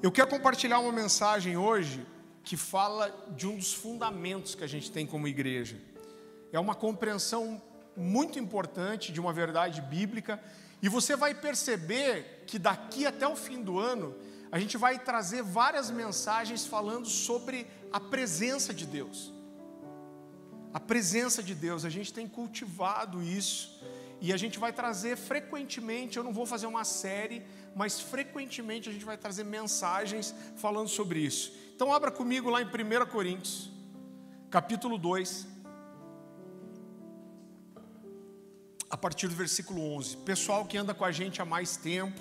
Eu quero compartilhar uma mensagem hoje que fala de um dos fundamentos que a gente tem como igreja. É uma compreensão muito importante de uma verdade bíblica, e você vai perceber que daqui até o fim do ano, a gente vai trazer várias mensagens falando sobre a presença de Deus. A presença de Deus, a gente tem cultivado isso, e a gente vai trazer frequentemente, eu não vou fazer uma série, mas frequentemente a gente vai trazer mensagens falando sobre isso. Então abra comigo lá em 1 Coríntios, capítulo 2, a partir do versículo 11. Pessoal que anda com a gente há mais tempo,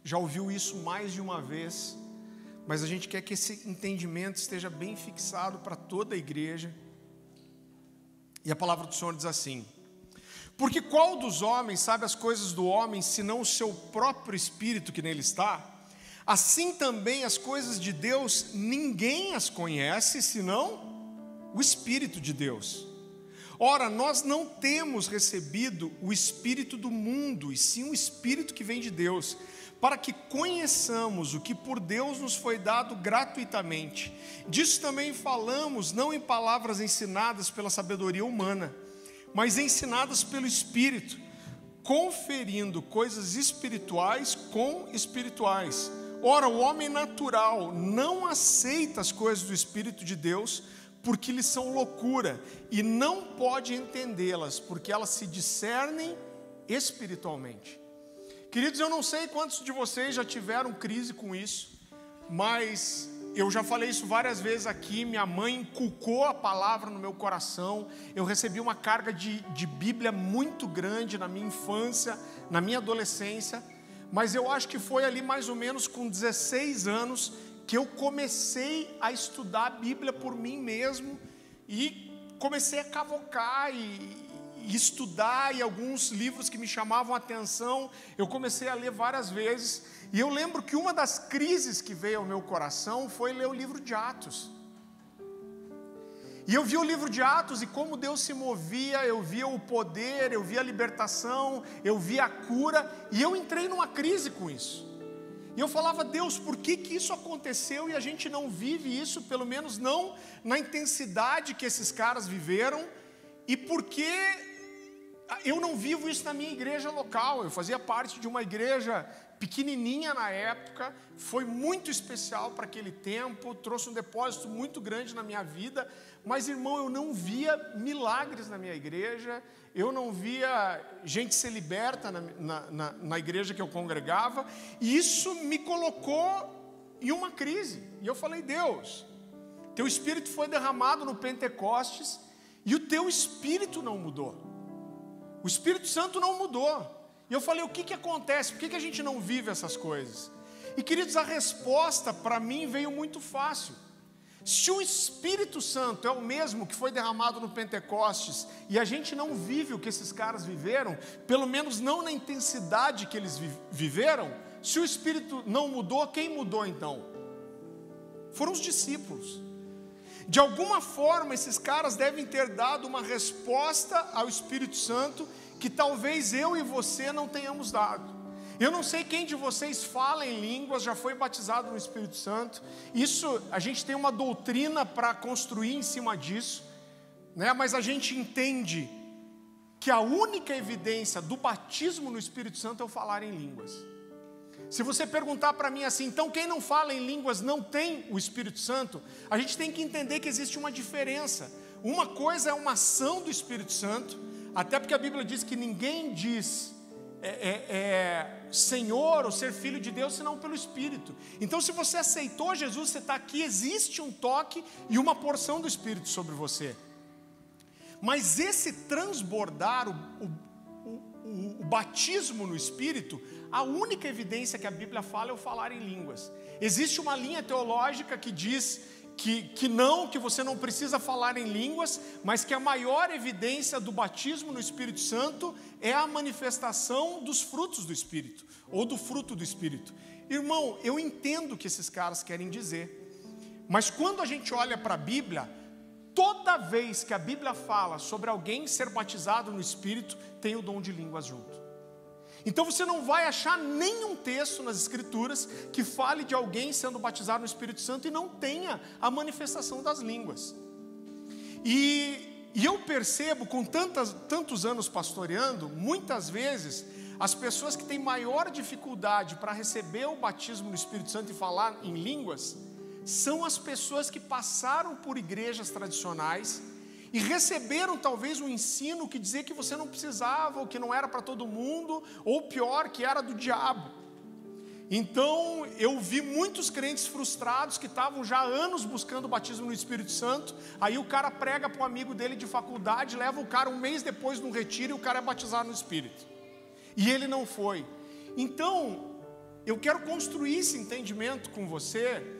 já ouviu isso mais de uma vez, mas a gente quer que esse entendimento esteja bem fixado para toda a igreja. E a palavra do Senhor diz assim: porque qual dos homens sabe as coisas do homem, senão o seu próprio espírito que nele está? Assim também as coisas de Deus, ninguém as conhece, senão o Espírito de Deus. Ora, nós não temos recebido o Espírito do mundo, e sim o Espírito que vem de Deus, para que conheçamos o que por Deus nos foi dado gratuitamente. Disso também falamos, não em palavras ensinadas pela sabedoria humana, mas ensinadas pelo Espírito, conferindo coisas espirituais com espirituais. Ora, o homem natural não aceita as coisas do Espírito de Deus, porque lhes são loucura, e não pode entendê-las, porque elas se discernem espiritualmente. Queridos, eu não sei quantos de vocês já tiveram crise com isso, mas eu já falei isso várias vezes aqui. Minha mãe inculcou a palavra no meu coração. Eu recebi uma carga de Bíblia muito grande na minha infância, na minha adolescência, mas eu acho que foi ali mais ou menos com 16 anos que eu comecei a estudar a Bíblia por mim mesmo, e comecei a cavocar e estudar, e alguns livros que me chamavam a atenção, eu comecei a ler várias vezes, e eu lembro que uma das crises que veio ao meu coração foi ler o livro de Atos. E eu vi o livro de Atos e como Deus se movia, eu via o poder, eu via a libertação, eu via a cura, e eu entrei numa crise com isso. E eu falava: Deus, por que isso aconteceu e a gente não vive isso, pelo menos não na intensidade que esses caras viveram, e por que eu não vivo isso na minha igreja local? Eu fazia parte de uma igreja pequenininha na época, foi muito especial para aquele tempo, trouxe um depósito muito grande na minha vida, mas irmão, eu não via milagres na minha igreja, eu não via gente ser liberta na igreja que eu congregava, e isso me colocou em uma crise. E eu falei: Deus, teu Espírito foi derramado no Pentecostes, e o teu Espírito não mudou, o Espírito Santo não mudou. E eu falei: o que acontece? Por que a gente não vive essas coisas? E queridos, a resposta para mim veio muito fácil. Se o Espírito Santo é o mesmo que foi derramado no Pentecostes, e a gente não vive o que esses caras viveram, pelo menos não na intensidade que eles viveram, se o Espírito não mudou, quem mudou então? Foram os discípulos. De alguma forma esses caras devem ter dado uma resposta ao Espírito Santo que talvez eu e você não tenhamos dado. Eu não sei quem de vocês fala em línguas, já foi batizado no Espírito Santo. Isso, a gente tem uma doutrina para construir em cima disso, né? Mas a gente entende que a única evidência do batismo no Espírito Santo é o falar em línguas. Se você perguntar para mim assim, então quem não fala em línguas não tem o Espírito Santo, a gente tem que entender que existe uma diferença. Uma coisa é uma ação do Espírito Santo, até porque a Bíblia diz que ninguém diz Senhor ou ser filho de Deus senão pelo Espírito. Então, se você aceitou Jesus, você está aqui, existe um toque e uma porção do Espírito sobre você. Mas esse transbordar, o batismo no Espírito, a única evidência que a Bíblia fala é o falar em línguas. Existe uma linha teológica que diz que você não precisa falar em línguas, mas que a maior evidência do batismo no Espírito Santo é a manifestação dos frutos do Espírito, ou do fruto do Espírito. Irmão, eu entendo o que esses caras querem dizer, mas quando a gente olha para a Bíblia, toda vez que a Bíblia fala sobre alguém ser batizado no Espírito, tem o dom de línguas junto. Então você não vai achar nenhum texto nas Escrituras que fale de alguém sendo batizado no Espírito Santo e não tenha a manifestação das línguas. E eu percebo, com tantos anos pastoreando, muitas vezes, as pessoas que têm maior dificuldade para receber o batismo no Espírito Santo e falar em línguas, são as pessoas que passaram por igrejas tradicionais e receberam talvez um ensino que dizia que você não precisava, ou que não era para todo mundo, ou pior, que era do diabo. Então eu vi muitos crentes frustrados que estavam já há anos buscando o batismo no Espírito Santo. Aí o cara prega para um amigo dele de faculdade, leva o cara um mês depois num retiro e o cara é batizado no Espírito, e ele não foi. Então eu quero construir esse entendimento com você,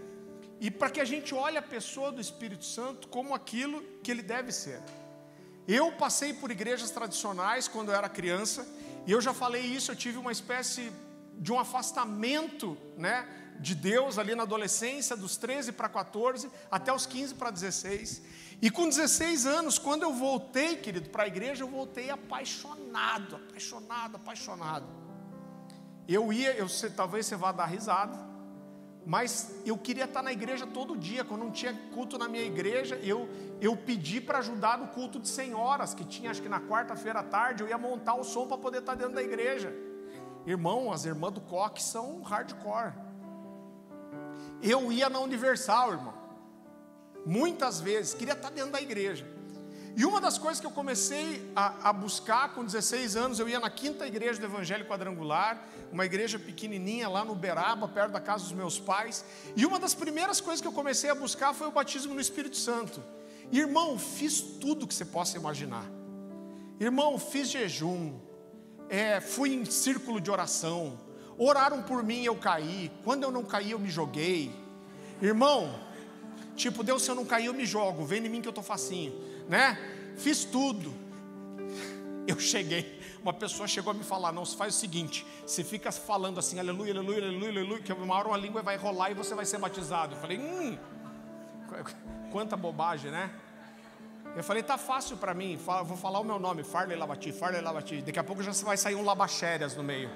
e para que a gente olhe a pessoa do Espírito Santo como aquilo que ele deve ser. Eu passei por igrejas tradicionais quando eu era criança, e eu já falei isso, eu tive uma espécie de um afastamento, né, de Deus ali na adolescência, dos 13 para 14, até os 15 para 16. E com 16 anos, quando eu voltei, querido, para a igreja, eu voltei apaixonado. Talvez você vá dar risada, mas eu queria estar na igreja todo dia. Quando não tinha culto na minha igreja, eu pedi para ajudar no culto de senhoras, que tinha acho que na quarta-feira à tarde, eu ia montar o som para poder estar dentro da igreja. Irmão, as irmãs do coque são hardcore. Eu ia na Universal, irmão, muitas vezes, queria estar dentro da igreja. E uma das coisas que eu comecei a buscar com 16 anos, eu ia na 5ª igreja do Evangelho Quadrangular, uma igreja pequenininha lá no Uberaba, perto da casa dos meus pais. E uma das primeiras coisas que eu comecei a buscar foi o batismo no Espírito Santo. Irmão, fiz tudo que você possa imaginar. Irmão, fiz jejum, fui em círculo de oração, oraram por mim, eu caí. Quando eu não caí, eu me joguei. Irmão, tipo, Deus, se eu não cair, eu me jogo, vem em mim que eu estou facinho, né? Fiz tudo. Eu cheguei, uma pessoa chegou a me falar: não, você faz o seguinte, você fica falando assim, aleluia, aleluia, aleluia, aleluia, que uma hora a língua vai rolar e você vai ser batizado. Eu falei, quanta bobagem, né? Eu falei, tá fácil para mim, vou falar o meu nome, Farley Labati, daqui a pouco já vai sair um Labachérias no meio,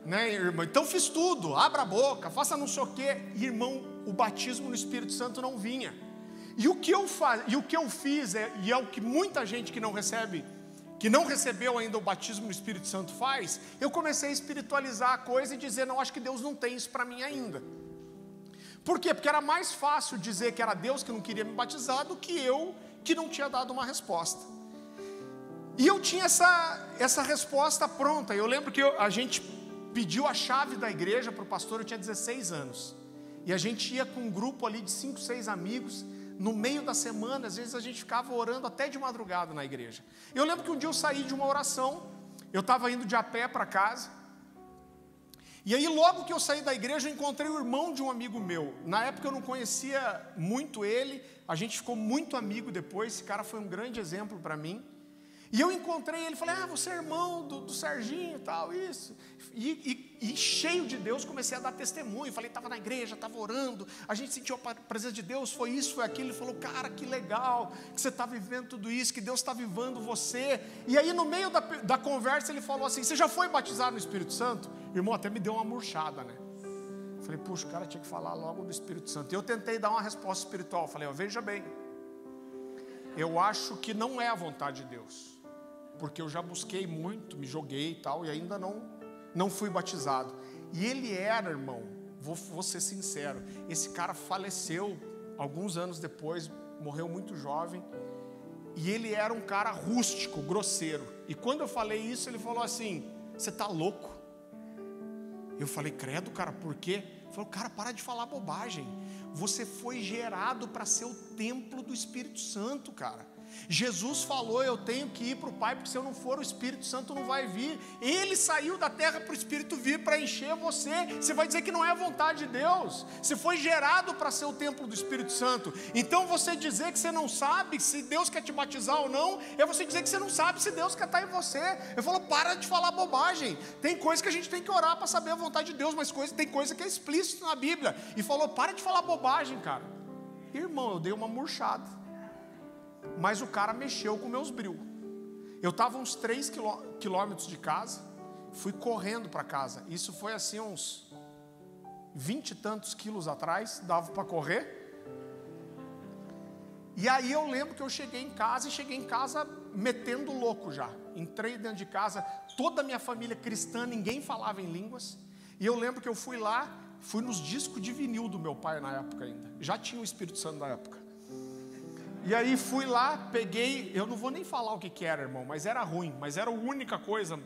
né, irmão? Então fiz tudo, abra a boca, faça não sei o quê. Irmão, o batismo no Espírito Santo não vinha. E o que eu fiz, e é o que muita gente que não recebeu ainda o batismo no Espírito Santo faz, eu comecei a espiritualizar a coisa e dizer, não, acho que Deus não tem isso para mim ainda. Por quê? Porque era mais fácil dizer que era Deus que não queria me batizar do que eu que não tinha dado uma resposta. E eu tinha essa resposta pronta. Eu lembro que a gente pediu a chave da igreja para o pastor, eu tinha 16 anos. E a gente ia com um grupo ali de 5, 6 amigos. No meio da semana, às vezes a gente ficava orando até de madrugada na igreja. Eu lembro que um dia eu saí de uma oração, eu estava indo de a pé para casa, e aí logo que eu saí da igreja, eu encontrei o irmão de um amigo meu. Na época eu não conhecia muito ele, a gente ficou muito amigo depois, esse cara foi um grande exemplo para mim. E eu encontrei ele, falei, você é irmão do Serginho e tal, isso. E cheio de Deus, comecei a dar testemunho. Falei, estava na igreja, estava orando, a gente sentiu a presença de Deus, foi isso, foi aquilo. Ele falou, cara, que legal que você está vivendo tudo isso, que Deus está vivendo você. E aí no meio da conversa ele falou assim, você já foi batizado no Espírito Santo? Irmão, até me deu uma murchada, né? Falei, puxa, o cara tinha que falar logo do Espírito Santo. E eu tentei dar uma resposta espiritual, falei, veja bem, eu acho que não é a vontade de Deus, porque eu já busquei muito, me joguei e tal, e ainda não fui batizado. E ele era, irmão, vou ser sincero, esse cara faleceu alguns anos depois, morreu muito jovem, e ele era um cara rústico, grosseiro. E quando eu falei isso, ele falou assim, você está louco? Eu falei, credo, cara, por quê? Ele falou, cara, para de falar bobagem, você foi gerado para ser o templo do Espírito Santo, cara. Jesus falou, eu tenho que ir para o Pai, porque se eu não for, o Espírito Santo não vai vir. Ele saiu da terra para o Espírito vir para encher você. Você vai dizer que não é a vontade de Deus. Você foi gerado para ser o templo do Espírito Santo. Então você dizer que você não sabe se Deus quer te batizar ou não, é você dizer que você não sabe se Deus quer estar em você. Eu falo, para de falar bobagem. Tem coisa que a gente tem que orar para saber a vontade de Deus, mas tem coisa que é explícito na Bíblia. E falou, para de falar bobagem, cara. Irmão, eu dei uma murchada, mas o cara mexeu com meus bril. Eu estava uns 3 quilômetros de casa, fui correndo para casa. Isso foi assim uns 20 e tantos quilos atrás, dava para correr. E aí eu lembro que eu cheguei em casa metendo louco já. Entrei dentro de casa, toda a minha família cristã, ninguém falava em línguas. E eu lembro que eu fui lá, fui nos discos de vinil do meu pai na época ainda. Já tinha o Espírito Santo na época. E aí fui lá, peguei, eu não vou nem falar o que era, irmão, mas era ruim, mas era a única coisa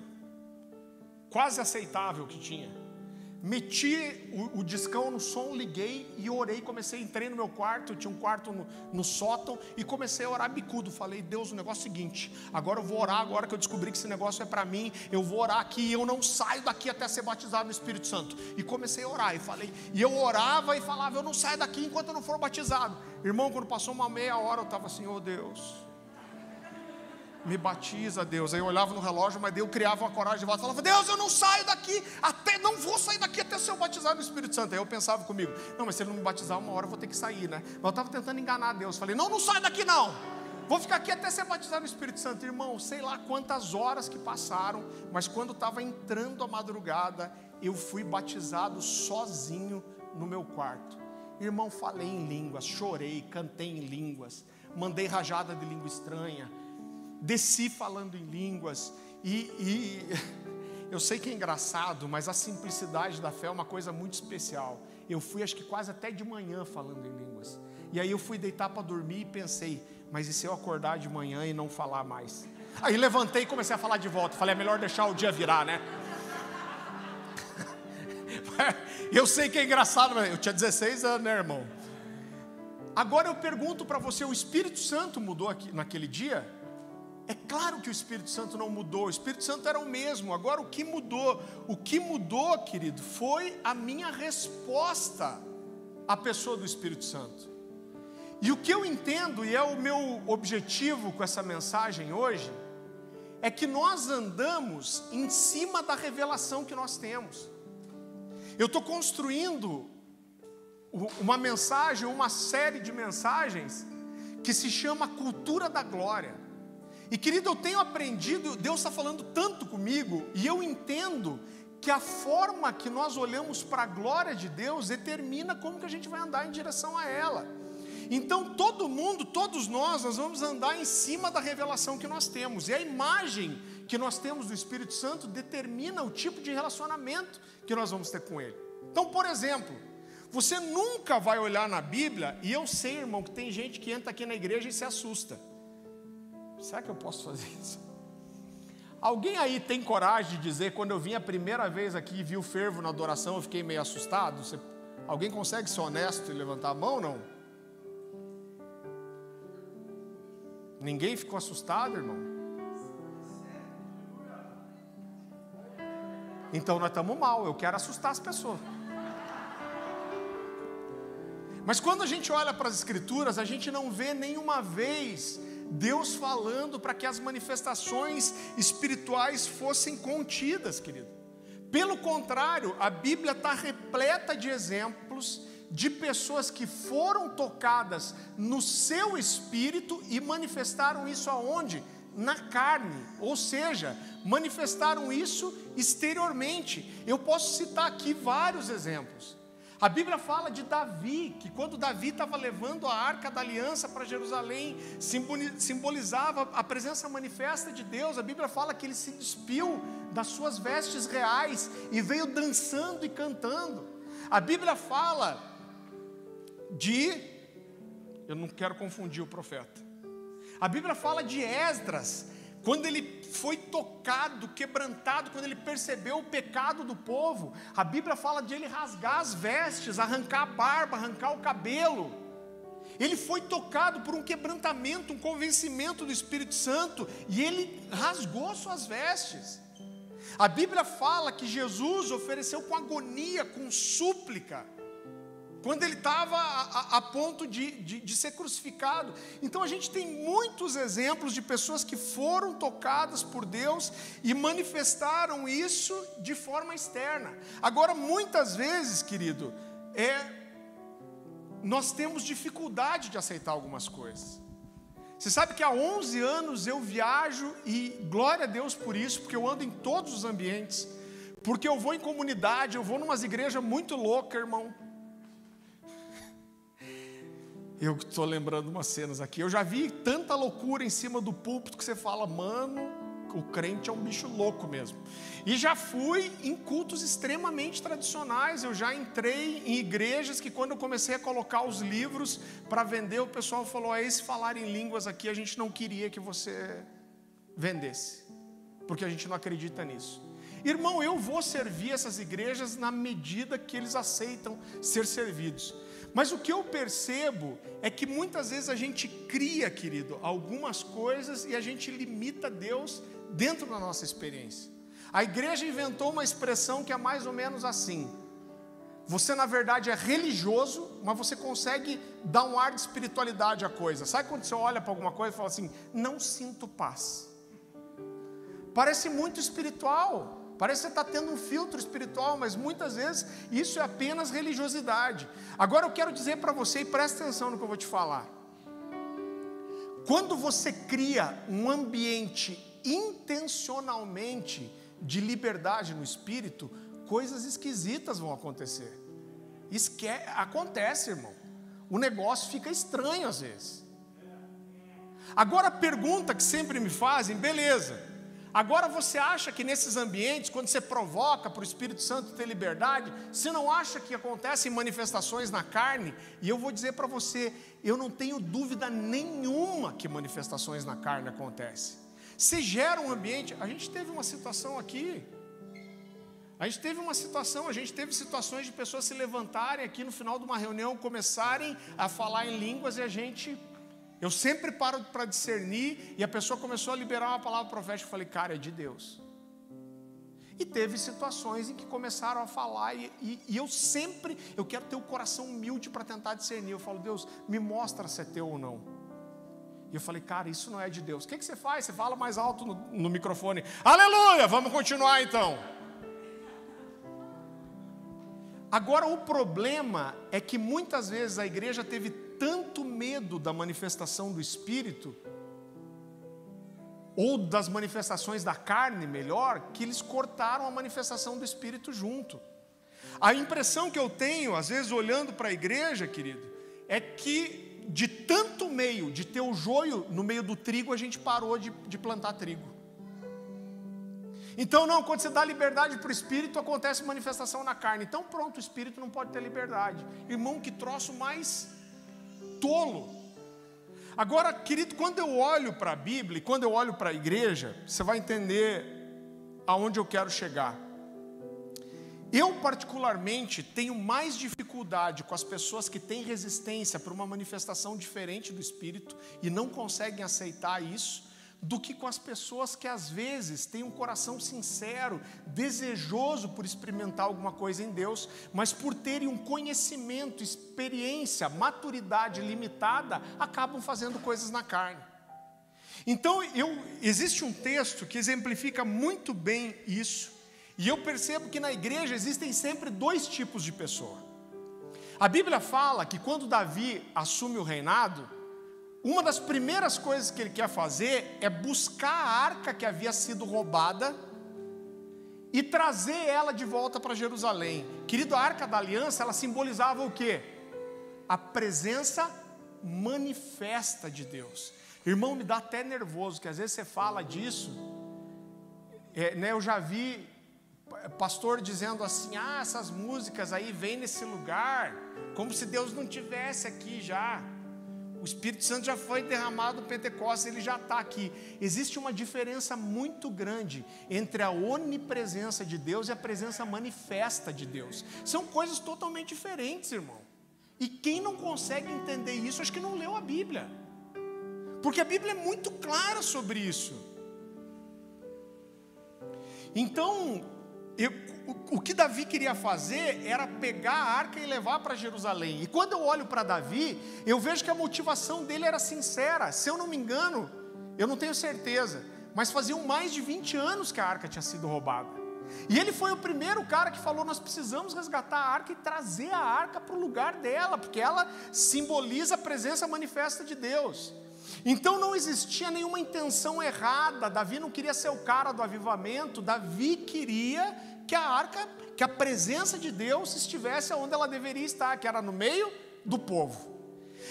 quase aceitável que tinha. Meti o discão no som, liguei e orei, entrei no meu quarto, eu tinha um quarto no sótão, e comecei a orar bicudo. Falei, Deus, o negócio é o seguinte, agora eu vou orar, agora que eu descobri que esse negócio é para mim, eu vou orar aqui, e eu não saio daqui até ser batizado no Espírito Santo. E comecei a orar, e eu orava e falava, eu não saio daqui enquanto eu não for batizado. Irmão, quando passou uma meia hora, eu estava assim, oh Deus, me batiza, Deus. Aí eu olhava no relógio, mas eu criava uma coragem de volta, falava, Deus, eu não saio daqui, não vou sair daqui até ser batizado no Espírito Santo. Aí eu pensava comigo, não, mas se ele não me batizar uma hora eu vou ter que sair, né? Mas eu estava tentando enganar Deus, falei, não sai daqui não, vou ficar aqui até ser batizado no Espírito Santo. Irmão, sei lá quantas horas que passaram, mas quando estava entrando a madrugada, eu fui batizado sozinho no meu quarto. Irmão, falei em línguas, chorei, cantei em línguas, mandei rajada de língua estranha, desci falando em línguas, e eu sei que é engraçado, mas a simplicidade da fé é uma coisa muito especial. Eu fui acho que quase até de manhã falando em línguas, e aí eu fui deitar para dormir e pensei, mas e se eu acordar de manhã e não falar mais? Aí levantei e comecei a falar de volta, falei, é melhor deixar o dia virar, né? Eu sei que é engraçado, mas eu tinha 16 anos, né, irmão? Agora eu pergunto para você, o Espírito Santo mudou aqui, naquele dia? É claro que o Espírito Santo não mudou, o Espírito Santo era o mesmo. Agora o que mudou, querido, foi a minha resposta à pessoa do Espírito Santo. E o que eu entendo, e é o meu objetivo com essa mensagem hoje, é que nós andamos em cima da revelação que nós temos. Eu estou construindo uma mensagem, uma série de mensagens que se chama Cultura da Glória. E querido, eu tenho aprendido, Deus está falando tanto comigo, e eu entendo que a forma que nós olhamos para a glória de Deus determina como que a gente vai andar em direção a ela. Então todos nós vamos andar em cima da revelação que nós temos, e a imagem que nós temos do Espírito Santo determina o tipo de relacionamento que nós vamos ter com Ele. Então, por exemplo, você nunca vai olhar na Bíblia, e eu sei, irmão, que tem gente que entra aqui na igreja e se assusta. Será que eu posso fazer isso? Alguém aí tem coragem de dizer, quando eu vim a primeira vez aqui e vi o fervo na adoração, eu fiquei meio assustado? Alguém consegue ser honesto e levantar a mão, não? Ninguém ficou assustado, irmão? Então nós estamos mal, eu quero assustar as pessoas. Mas quando a gente olha para as Escrituras, a gente não vê nenhuma vez Deus falando para que as manifestações espirituais fossem contidas, querido. Pelo contrário, a Bíblia está repleta de exemplos de pessoas que foram tocadas no seu espírito e manifestaram isso aonde? Na carne, ou seja, manifestaram isso exteriormente. Eu posso citar aqui vários exemplos. A Bíblia fala de Davi, que quando Davi estava levando a Arca da Aliança para Jerusalém, simbolizava a presença manifesta de Deus. A Bíblia fala que ele se despiu das suas vestes reais e veio dançando e cantando. A Bíblia fala eu não quero confundir o profeta. A Bíblia fala de Esdras, quando ele foi tocado, quebrantado, quando ele percebeu o pecado do povo. A Bíblia fala de ele rasgar as vestes, arrancar a barba, arrancar o cabelo. Ele foi tocado por um quebrantamento, um convencimento do Espírito Santo, e ele rasgou suas vestes. A Bíblia fala que Jesus ofereceu com agonia, com súplica, quando ele estava a ponto de ser crucificado. Então a gente tem muitos exemplos de pessoas que foram tocadas por Deus e manifestaram isso de forma externa. Agora, muitas vezes, querido, nós temos dificuldade de aceitar algumas coisas. Você sabe que há 11 anos eu viajo, e glória a Deus por isso, porque eu ando em todos os ambientes. Porque eu vou em comunidade, eu vou numas igrejas muito loucas, irmão. Eu estou lembrando umas cenas aqui. Eu já vi tanta loucura em cima do púlpito que você fala, mano, o crente é um bicho louco mesmo. E já fui em cultos extremamente tradicionais. Eu já entrei em igrejas que quando eu comecei a colocar os livros para vender, o pessoal falou, esse falar em línguas aqui, a gente não queria que você vendesse, porque a gente não acredita nisso. Irmão, eu vou servir essas igrejas na medida que eles aceitam ser servidos. Mas o que eu percebo é que muitas vezes a gente cria, querido, algumas coisas e a gente limita Deus dentro da nossa experiência. A igreja inventou uma expressão que é mais ou menos assim: você na verdade é religioso, mas você consegue dar um ar de espiritualidade à coisa. Sabe quando você olha para alguma coisa e fala assim, não sinto paz? Parece muito espiritual. Parece que você está tendo um filtro espiritual, mas muitas vezes isso é apenas religiosidade. Agora eu quero dizer para você, e presta atenção no que eu vou te falar. Quando você cria um ambiente intencionalmente de liberdade no espírito, coisas esquisitas vão acontecer. Acontece, irmão. O negócio fica estranho às vezes. Agora a pergunta que sempre me fazem, beleza. Agora você acha que nesses ambientes, quando você provoca para o Espírito Santo ter liberdade, você não acha que acontecem manifestações na carne? E eu vou dizer para você, eu não tenho dúvida nenhuma que manifestações na carne acontecem. Você gera um ambiente, a gente teve uma situação aqui, a gente teve situações de pessoas se levantarem aqui no final de uma reunião, começarem a falar em línguas e eu sempre paro para discernir, e a pessoa começou a liberar uma palavra profética, eu falei, cara, é de Deus. E teve situações em que começaram a falar, e eu quero ter o coração humilde para tentar discernir. Eu falo, Deus, me mostra se é teu ou não. E eu falei, cara, isso não é de Deus. O que você faz? Você fala mais alto no microfone, aleluia, vamos continuar então. Agora o problema é que muitas vezes a igreja teve tanto medo da manifestação do Espírito, ou das manifestações da carne, melhor, que eles cortaram a manifestação do Espírito junto. A impressão que eu tenho, às vezes olhando para a igreja, querido, é que de tanto meio, de ter o joio no meio do trigo, a gente parou de plantar trigo. Então não, quando você dá liberdade para o Espírito, acontece manifestação na carne. Então pronto, o Espírito não pode ter liberdade. Irmão, que troço mais tolo. Agora, querido, quando eu olho para a Bíblia, e quando eu olho para a igreja, você vai entender aonde eu quero chegar. Eu particularmente tenho mais dificuldade com as pessoas que têm resistência para uma manifestação diferente do Espírito e não conseguem aceitar isso, do que com as pessoas que às vezes têm um coração sincero, desejoso por experimentar alguma coisa em Deus, mas por terem um conhecimento, experiência, maturidade limitada, acabam fazendo coisas na carne. Então, existe um texto que exemplifica muito bem isso, e eu percebo que na igreja existem sempre dois tipos de pessoa. A Bíblia fala que quando Davi assume o reinado, uma das primeiras coisas que ele quer fazer é buscar a arca que havia sido roubada e trazer ela de volta para Jerusalém. Querido, a arca da aliança, ela simbolizava o quê? A presença manifesta de Deus. Irmão, me dá até nervoso, que às vezes você fala disso, eu já vi pastor dizendo assim, essas músicas aí vêm nesse lugar, como se Deus não tivesse aqui já. O Espírito Santo já foi derramado no Pentecostes, ele já está aqui. Existe uma diferença muito grande entre a onipresença de Deus e a presença manifesta de Deus. São coisas totalmente diferentes, irmão. E quem não consegue entender isso, acho que não leu a Bíblia. Porque a Bíblia é muito clara sobre isso. Então, o que Davi queria fazer era pegar a arca e levar para Jerusalém. E quando eu olho para Davi, eu vejo que a motivação dele era sincera. Se eu não me engano, eu não tenho certeza, mas faziam mais de 20 anos que a arca tinha sido roubada. E ele foi o primeiro cara que falou, nós precisamos resgatar a arca e trazer a arca para o lugar dela, porque ela simboliza a presença manifesta de Deus. Então não existia nenhuma intenção errada. Davi não queria ser o cara do avivamento. Davi queria que a arca, que a presença de Deus estivesse onde ela deveria estar, que era no meio do povo.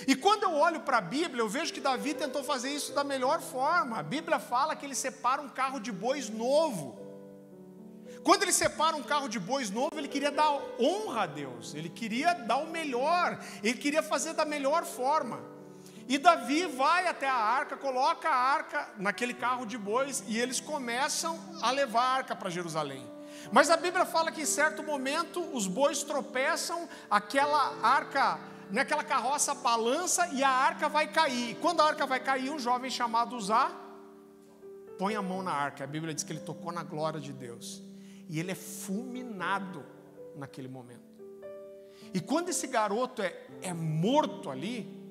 E quando eu olho para a Bíblia, eu vejo que Davi tentou fazer isso da melhor forma. A Bíblia fala que ele separa um carro de bois novo. Quando ele separa um carro de bois novo, ele queria dar honra a Deus, ele queria dar o melhor, ele queria fazer da melhor forma. E Davi vai até a arca, coloca a arca naquele carro de bois e eles começam a levar a arca para Jerusalém. Mas a Bíblia fala que em certo momento os bois tropeçam, aquela arca, naquela carroça balança e a arca vai cair. E quando a arca vai cair, um jovem chamado Uzá põe a mão na arca. A Bíblia diz que ele tocou na glória de Deus. E ele é fulminado naquele momento. E quando esse garoto é morto ali,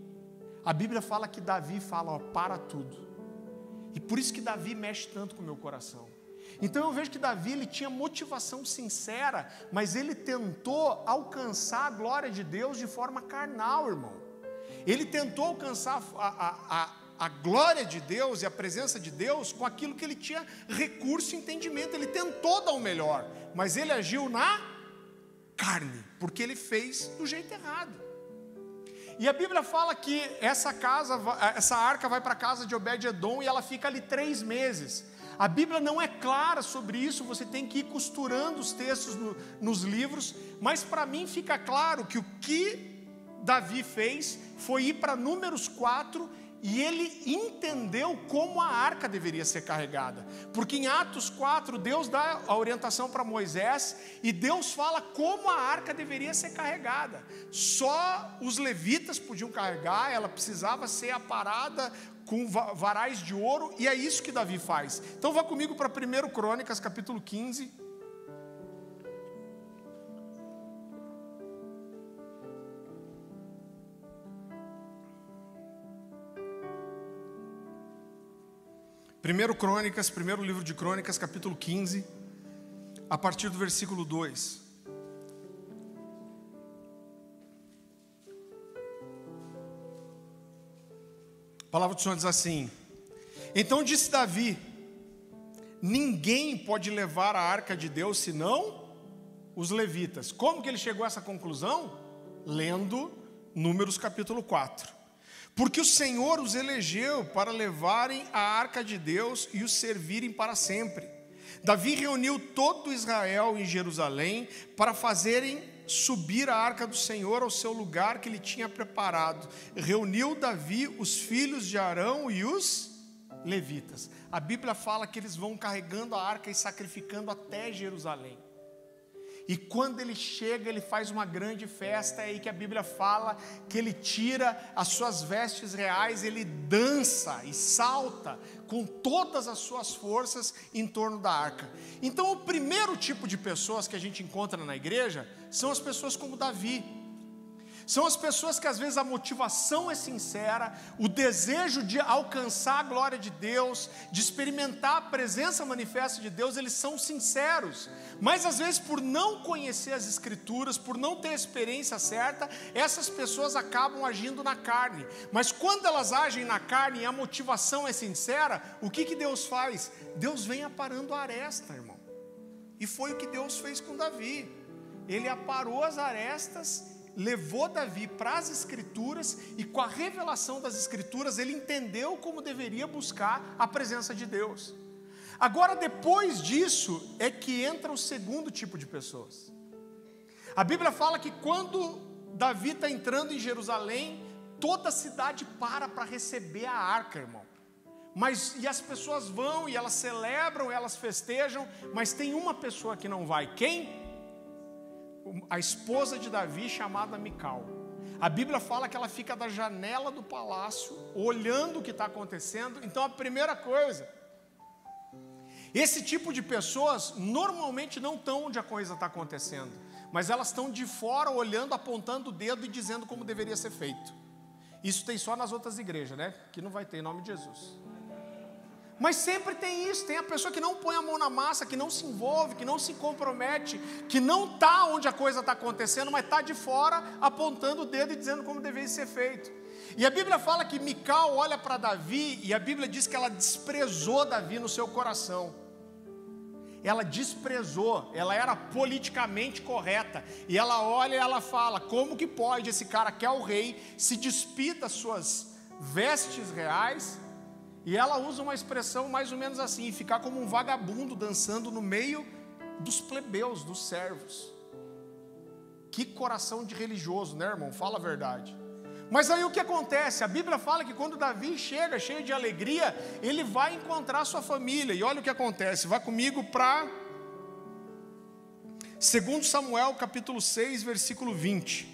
a Bíblia fala que Davi fala, ó, para tudo. E por isso que Davi mexe tanto com o meu coração. Então eu vejo que Davi, ele tinha motivação sincera, mas ele tentou alcançar a glória de Deus de forma carnal, irmão. Ele tentou alcançar a glória de Deus e a presença de Deus com aquilo que ele tinha recurso e entendimento. Ele tentou dar o melhor, mas ele agiu na carne, porque ele fez do jeito errado. E a Bíblia fala que essa arca vai para a casa de Obed-edom e ela fica ali 3 meses. A Bíblia não é clara sobre isso, você tem que ir costurando os textos nos livros, mas para mim fica claro que o que Davi fez foi ir para Números 4 e ele entendeu como a arca deveria ser carregada. Porque em Atos 4, Deus dá a orientação para Moisés e Deus fala como a arca deveria ser carregada. Só os levitas podiam carregar, ela precisava ser aparada com varais de ouro, e é isso que Davi faz. Então vá comigo para 1 Crônicas, capítulo 15. Primeiro livro de Crônicas, capítulo 15, a partir do versículo 2. A palavra do Senhor diz assim: então disse Davi, ninguém pode levar a arca de Deus senão os levitas. Como que ele chegou a essa conclusão? Lendo Números capítulo 4. Porque o Senhor os elegeu para levarem a arca de Deus e os servirem para sempre. Davi reuniu todo Israel em Jerusalém para fazerem subir a arca do Senhor ao seu lugar que ele tinha preparado. Reuniu Davi os filhos de Arão e os levitas. A Bíblia fala que eles vão carregando a arca e sacrificando até Jerusalém. E quando ele chega, ele faz uma grande festa. É aí que a Bíblia fala que ele tira as suas vestes reais, ele dança e salta com todas as suas forças em torno da arca. Então o primeiro tipo de pessoas que a gente encontra na igreja são as pessoas como Davi. São as pessoas que às vezes a motivação é sincera, o desejo de alcançar a glória de Deus, de experimentar a presença manifesta de Deus, eles são sinceros. Mas às vezes por não conhecer as Escrituras, por não ter a experiência certa, essas pessoas acabam agindo na carne. Mas quando elas agem na carne e a motivação é sincera, o que Deus faz? Deus vem aparando a aresta, irmão. E foi o que Deus fez com Davi. Ele aparou as arestas, levou Davi para as Escrituras e com a revelação das Escrituras ele entendeu como deveria buscar a presença de Deus. Agora depois disso é que entra o segundo tipo de pessoas. A Bíblia fala que quando Davi está entrando em Jerusalém, toda a cidade para receber a arca, irmão. E as pessoas vão e elas celebram, elas festejam, mas tem uma pessoa que não vai. Quem? A esposa de Davi, chamada Mical. A Bíblia fala que ela fica da janela do palácio, olhando o que está acontecendo. Então a primeira coisa, esse tipo de pessoas normalmente não estão onde a coisa está acontecendo, mas elas estão de fora olhando, apontando o dedo e dizendo como deveria ser feito. Isso tem só nas outras igrejas, né? Que não vai ter, em nome de Jesus. Mas sempre tem isso, tem a pessoa que não põe a mão na massa, que não se envolve, que não se compromete, que não está onde a coisa está acontecendo, mas está de fora apontando o dedo e dizendo como deveria ser feito. E a Bíblia fala que Mical olha para Davi, e a Bíblia diz que ela desprezou Davi no seu coração. Ela desprezou, ela era politicamente correta, e ela olha e ela fala: como que pode esse cara que é o rei se despir das suas vestes reais? E ela usa uma expressão mais ou menos assim: ficar como um vagabundo dançando no meio dos plebeus, dos servos. Que coração de religioso, né, irmão? Fala a verdade. Mas aí o que acontece? A Bíblia fala que quando Davi chega cheio de alegria, ele vai encontrar sua família. E olha o que acontece, vai comigo para 2 Samuel capítulo 6, versículo 20.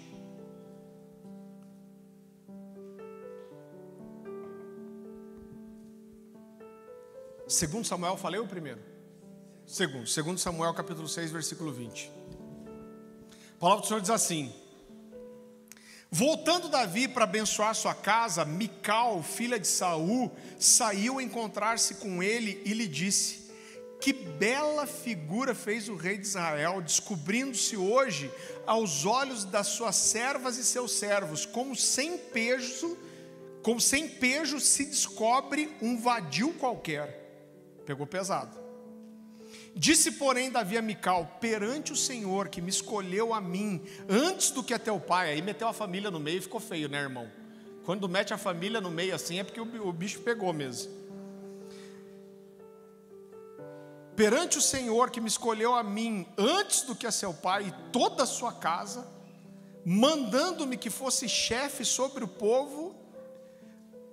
Segundo Samuel, falei o primeiro? Segundo Samuel capítulo 6, versículo 20. A palavra do Senhor diz assim: voltando Davi para abençoar sua casa, Mical, filha de Saul, saiu a encontrar-se com ele e lhe disse: que bela figura fez o rei de Israel, descobrindo-se hoje aos olhos das suas servas e seus servos, como sem pejo se descobre um vadio qualquer. Pegou pesado. Disse, porém, Davi a Mical: perante o Senhor que me escolheu a mim antes do que a teu pai. Aí meteu a família no meio e ficou feio, né, irmão? Quando mete a família no meio assim é porque o bicho pegou mesmo. Perante o Senhor que me escolheu a mim antes do que a seu pai e toda a sua casa, mandando-me que fosse chefe sobre o povo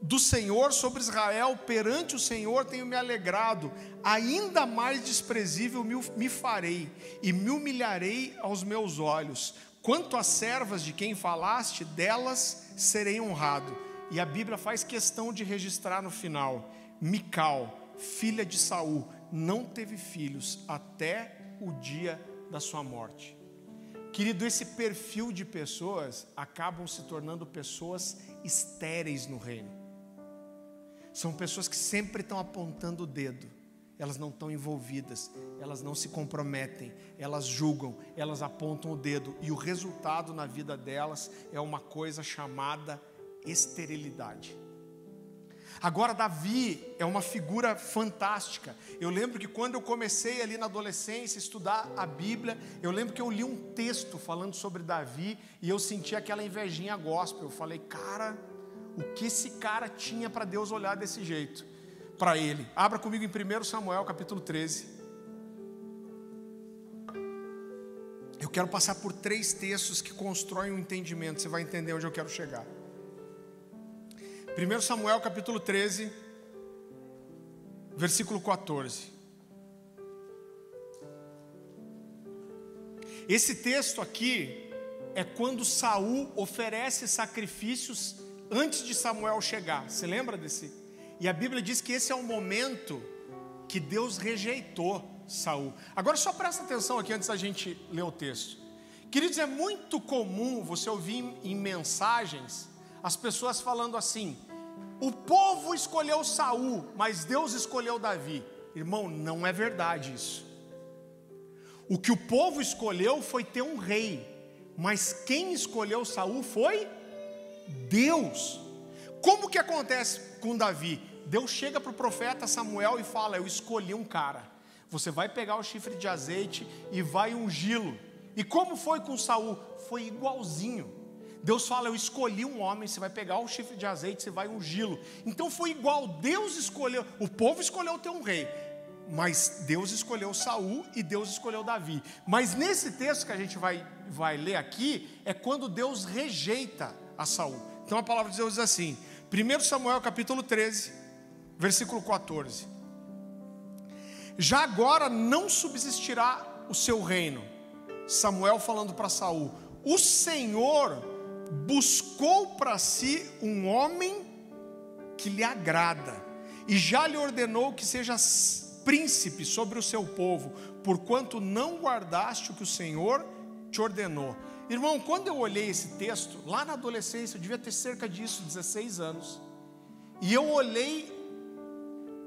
do Senhor, sobre Israel, perante o Senhor tenho me alegrado, ainda mais desprezível me farei, e me humilharei aos meus olhos. Quanto às servas de quem falaste, delas serei honrado. E a Bíblia faz questão de registrar no final: Mical, filha de Saul, não teve filhos até o dia da sua morte. Querido, esse perfil de pessoas acabam se tornando pessoas estéreis no reino. São pessoas que sempre estão apontando o dedo, elas não estão envolvidas, elas não se comprometem, elas julgam, elas apontam o dedo, e o resultado na vida delas é uma coisa chamada esterilidade. Agora, Davi é uma figura fantástica. Eu lembro que quando eu comecei ali na adolescência a estudar a Bíblia, eu lembro que eu li um texto falando sobre Davi, e eu senti aquela invejinha gospel. Eu falei: cara, o que esse cara tinha para Deus olhar desse jeito para ele? Abra comigo em 1 Samuel capítulo 13. Eu quero passar por 3 textos que constroem um entendimento. Você vai entender onde eu quero chegar. 1 Samuel capítulo 13, versículo 14. Esse texto aqui é quando Saul oferece sacrifícios antes de Samuel chegar. Você lembra desse? E a Bíblia diz que esse é o momento que Deus rejeitou Saul. Agora só presta atenção aqui antes da gente ler o texto. Queridos, é muito comum você ouvir em mensagens as pessoas falando assim: o povo escolheu Saul, mas Deus escolheu Davi. Irmão, não é verdade isso. O que o povo escolheu foi ter um rei, mas quem escolheu Saul foi Deus. Como que acontece com Davi? Deus chega para o profeta Samuel e fala: eu escolhi um cara, você vai pegar o chifre de azeite e vai ungí-lo. E como foi com Saul? Foi igualzinho. Deus fala: eu escolhi um homem, você vai pegar o chifre de azeite, você vai ungí-lo. Então foi igual. Deus escolheu, o povo escolheu ter um rei, mas Deus escolheu Saul e Deus escolheu Davi. Mas nesse texto que a gente vai ler aqui, é quando Deus rejeita a Saul. Então a palavra de Deus diz assim, 1 Samuel capítulo 13, versículo 14: já agora não subsistirá o seu reino. Samuel falando para Saul: o Senhor buscou para si um homem que lhe agrada, e já lhe ordenou que seja príncipe sobre o seu povo, porquanto não guardaste o que o Senhor te ordenou. Irmão, quando eu olhei esse texto, lá na adolescência, eu devia ter cerca disso, 16 anos, e eu olhei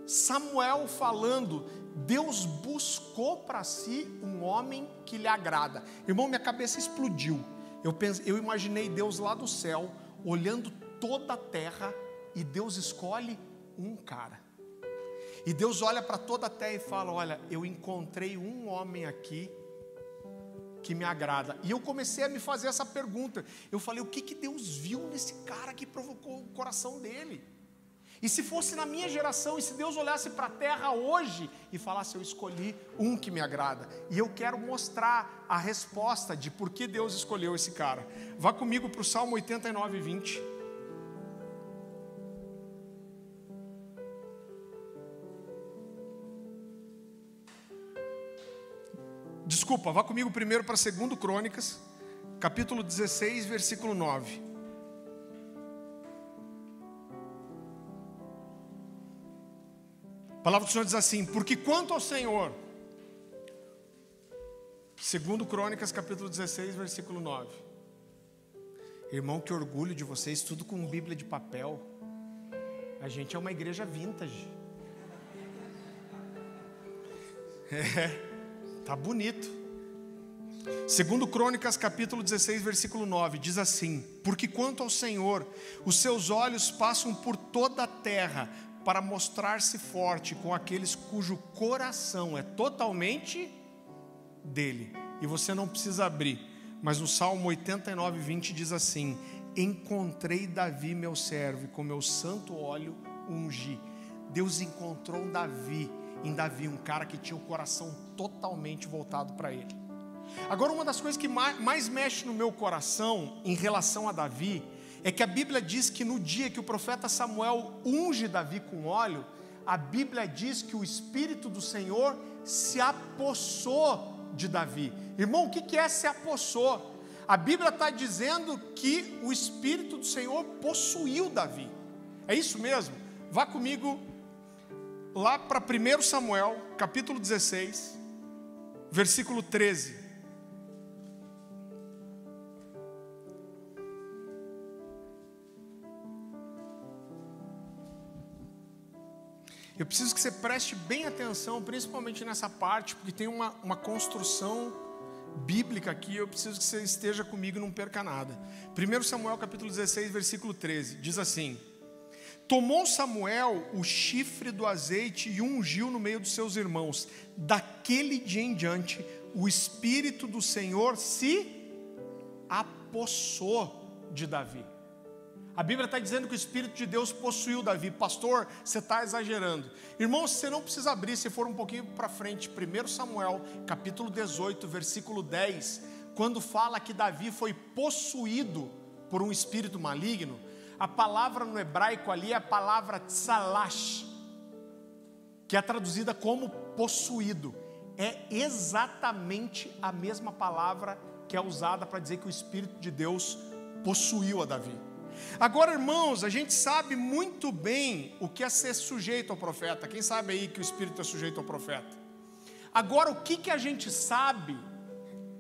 Samuel falando: Deus buscou para si um homem que lhe agrada. Irmão, minha cabeça explodiu. Eu imaginei Deus lá do céu, olhando toda a terra e Deus escolhe um cara. E Deus olha para toda a terra e fala: olha, eu encontrei um homem aqui que me agrada. E eu comecei a me fazer essa pergunta. Eu falei: o que Deus viu nesse cara que provocou o coração dele? E se fosse na minha geração, e se Deus olhasse para a terra hoje e falasse: eu escolhi um que me agrada. E eu quero mostrar a resposta de por que Deus escolheu esse cara. Vá comigo para o Salmo 89, 20. Desculpa, vá comigo primeiro para 2 Crônicas, capítulo 16, versículo 9. A palavra do Senhor diz assim: porque quanto ao Senhor, 2 Crônicas, capítulo 16, versículo 9. Irmão, que orgulho de vocês, tudo com Bíblia de papel. A gente é uma igreja vintage. Tá bonito. 2 Crônicas, capítulo 16, versículo 9, diz assim: porque quanto ao Senhor, os seus olhos passam por toda a terra, para mostrar-se forte com aqueles cujo coração é totalmente dele. E você não precisa abrir, mas no Salmo 89, 20 diz assim: encontrei Davi meu servo, e com meu santo óleo ungi. Deus encontrou em Davi um cara que tinha o coração totalmente voltado para ele. Agora, uma das coisas que mais mexe no meu coração em relação a Davi é que a Bíblia diz que no dia que o profeta Samuel unge Davi com óleo, a Bíblia diz que o Espírito do Senhor se apossou de Davi. Irmão, o que é se apossou? A Bíblia está dizendo que o Espírito do Senhor possuiu Davi. É isso mesmo? Vá comigo lá para 1 Samuel, capítulo 16, versículo 13. Eu preciso que você preste bem atenção, principalmente nessa parte, porque tem uma construção bíblica aqui. Eu preciso que você esteja comigo e não perca nada. 1 Samuel capítulo 16, versículo 13, diz assim: tomou Samuel o chifre do azeite e ungiu no meio dos seus irmãos. Daquele dia em diante, o Espírito do Senhor se apossou de Davi. A Bíblia está dizendo que o Espírito de Deus possuiu Davi. Pastor, você está exagerando. Irmãos, você não precisa abrir, se for um pouquinho para frente, 1 Samuel, capítulo 18, versículo 10, quando fala que Davi foi possuído por um espírito maligno, a palavra no hebraico ali é a palavra tsalash, que é traduzida como possuído. É exatamente a mesma palavra que é usada para dizer que o Espírito de Deus possuiu a Davi. Agora, irmãos, a gente sabe muito bem o que é ser sujeito ao profeta. Quem sabe aí que o Espírito é sujeito ao profeta? Agora, o que a gente sabe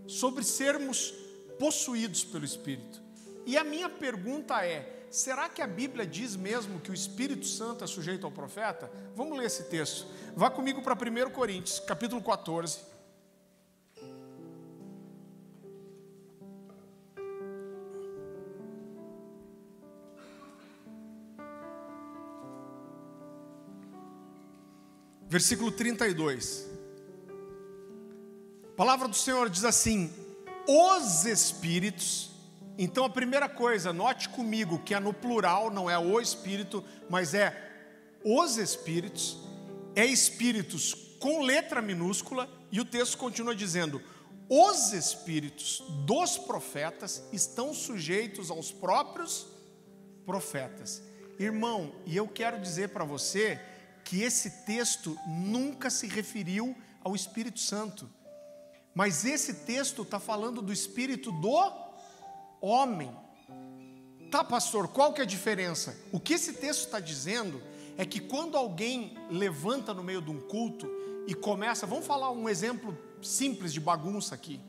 sobre sermos possuídos pelo Espírito? E a minha pergunta é: será que a Bíblia diz mesmo que o Espírito Santo é sujeito ao profeta? Vamos ler esse texto. Vá comigo para 1 Coríntios, capítulo 14. Versículo 32. A palavra do Senhor diz assim: os Espíritos. Então a primeira coisa, note comigo que é no plural, não é o Espírito, mas é os Espíritos. É Espíritos com letra minúscula, e o texto continua dizendo: os Espíritos dos profetas estão sujeitos aos próprios profetas. Irmão, e eu quero dizer para você que esse texto nunca se referiu ao Espírito Santo, mas esse texto está falando do Espírito do homem. Tá, pastor, qual que é a diferença? O que esse texto está dizendo é que quando alguém levanta no meio de um culto e começa, vamos falar um exemplo simples de bagunça aqui.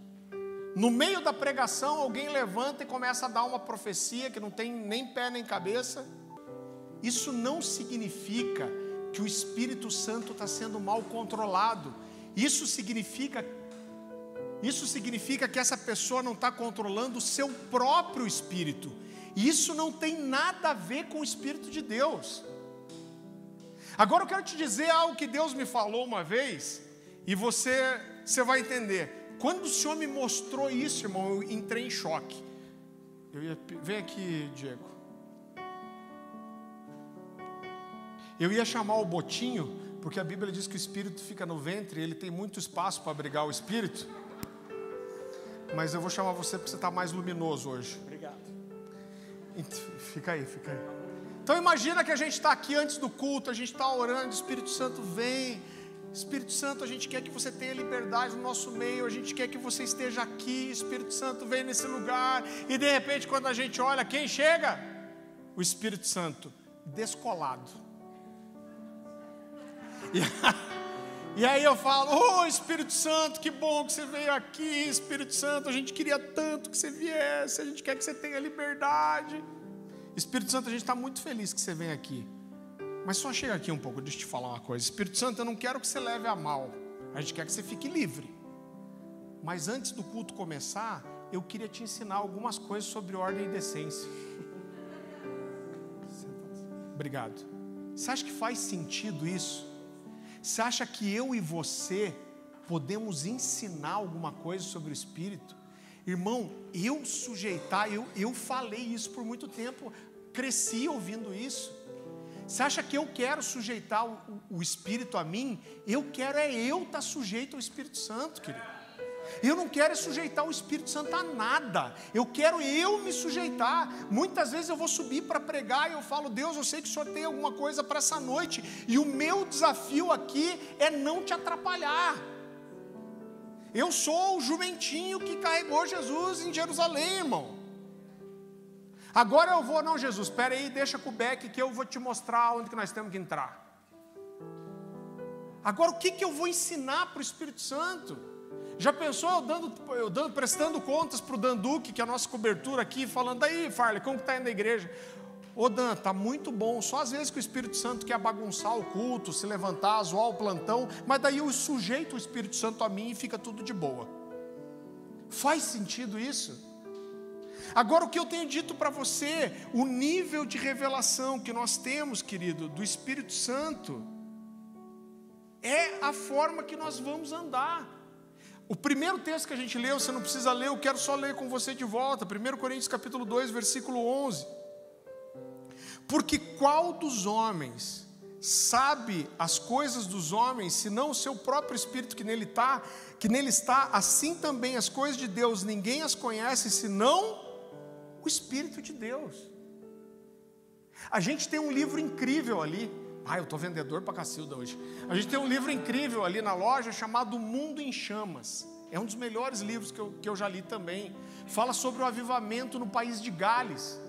No meio da pregação, alguém levanta e começa a dar uma profecia que não tem nem pé nem cabeça. Isso não significa que o Espírito Santo está sendo mal controlado. Isso significa que essa pessoa não está controlando o seu próprio espírito. Isso não tem nada a ver com o Espírito de Deus. Agora eu quero te dizer algo que Deus me falou uma vez, e você vai entender. Quando o Senhor me mostrou isso, irmão, eu entrei em choque. Vem aqui, Diego. Eu ia chamar o Botinho, porque a Bíblia diz que o Espírito fica no ventre, e ele tem muito espaço para abrigar o Espírito. Mas eu vou chamar você porque você está mais luminoso hoje. Obrigado. Fica aí. Então imagina que a gente está aqui antes do culto, a gente está orando, o Espírito Santo vem. Espírito Santo, a gente quer que você tenha liberdade no nosso meio, a gente quer que você esteja aqui, Espírito Santo vem nesse lugar, e de repente quando a gente olha, quem chega? O Espírito Santo, descolado. E aí eu falo, Espírito Santo, que bom que você veio aqui, Espírito Santo, a gente queria tanto que você viesse, a gente quer que você tenha liberdade. Espírito Santo, a gente está muito feliz que você vem aqui. Mas só chega aqui um pouco, deixa eu te falar uma coisa. Espírito Santo, eu não quero que você leve a mal. A gente quer que você fique livre. Mas antes do culto começar, eu queria te ensinar algumas coisas sobre ordem e decência. Obrigado. Você acha que faz sentido isso? Você acha que eu e você podemos ensinar alguma coisa sobre o Espírito? Irmão, eu falei isso por muito tempo, cresci ouvindo isso. Você acha que eu quero sujeitar o Espírito a mim? Eu quero eu estar sujeito ao Espírito Santo, querido. Eu não quero sujeitar o Espírito Santo a nada. Eu quero eu me sujeitar. Muitas vezes eu vou subir para pregar e eu falo, Deus, eu sei que o Senhor tem alguma coisa para essa noite. E o meu desafio aqui é não te atrapalhar. Eu sou o jumentinho que carregou Jesus em Jerusalém, irmão. Agora eu vou, não, Jesus, espera aí, deixa com o Beck que eu vou te mostrar onde que nós temos que entrar. Agora o que eu vou ensinar para o Espírito Santo? Já pensou eu prestando contas para o Dan Duque, que é a nossa cobertura aqui, falando, aí Farley, como que está indo a igreja? Ô Dan, está muito bom, só às vezes que o Espírito Santo quer bagunçar o culto, se levantar, zoar o plantão, mas daí eu sujeito o Espírito Santo a mim e fica tudo de boa. Faz sentido isso? Agora o que eu tenho dito para você, o nível de revelação que nós temos, querido, do Espírito Santo, é a forma que nós vamos andar. O primeiro texto que a gente leu, você não precisa ler, eu quero só ler com você de volta, 1 Coríntios capítulo 2, versículo 11. Porque qual dos homens sabe as coisas dos homens, senão o seu próprio Espírito que nele está, assim também as coisas de Deus, ninguém as conhece, senão o Espírito de Deus. A gente tem um livro incrível ali, eu estou vendedor para Cacilda hoje. A gente tem um livro incrível ali na loja chamado Mundo em Chamas. É um dos melhores livros que eu já li também. Fala sobre o avivamento no país de Gales.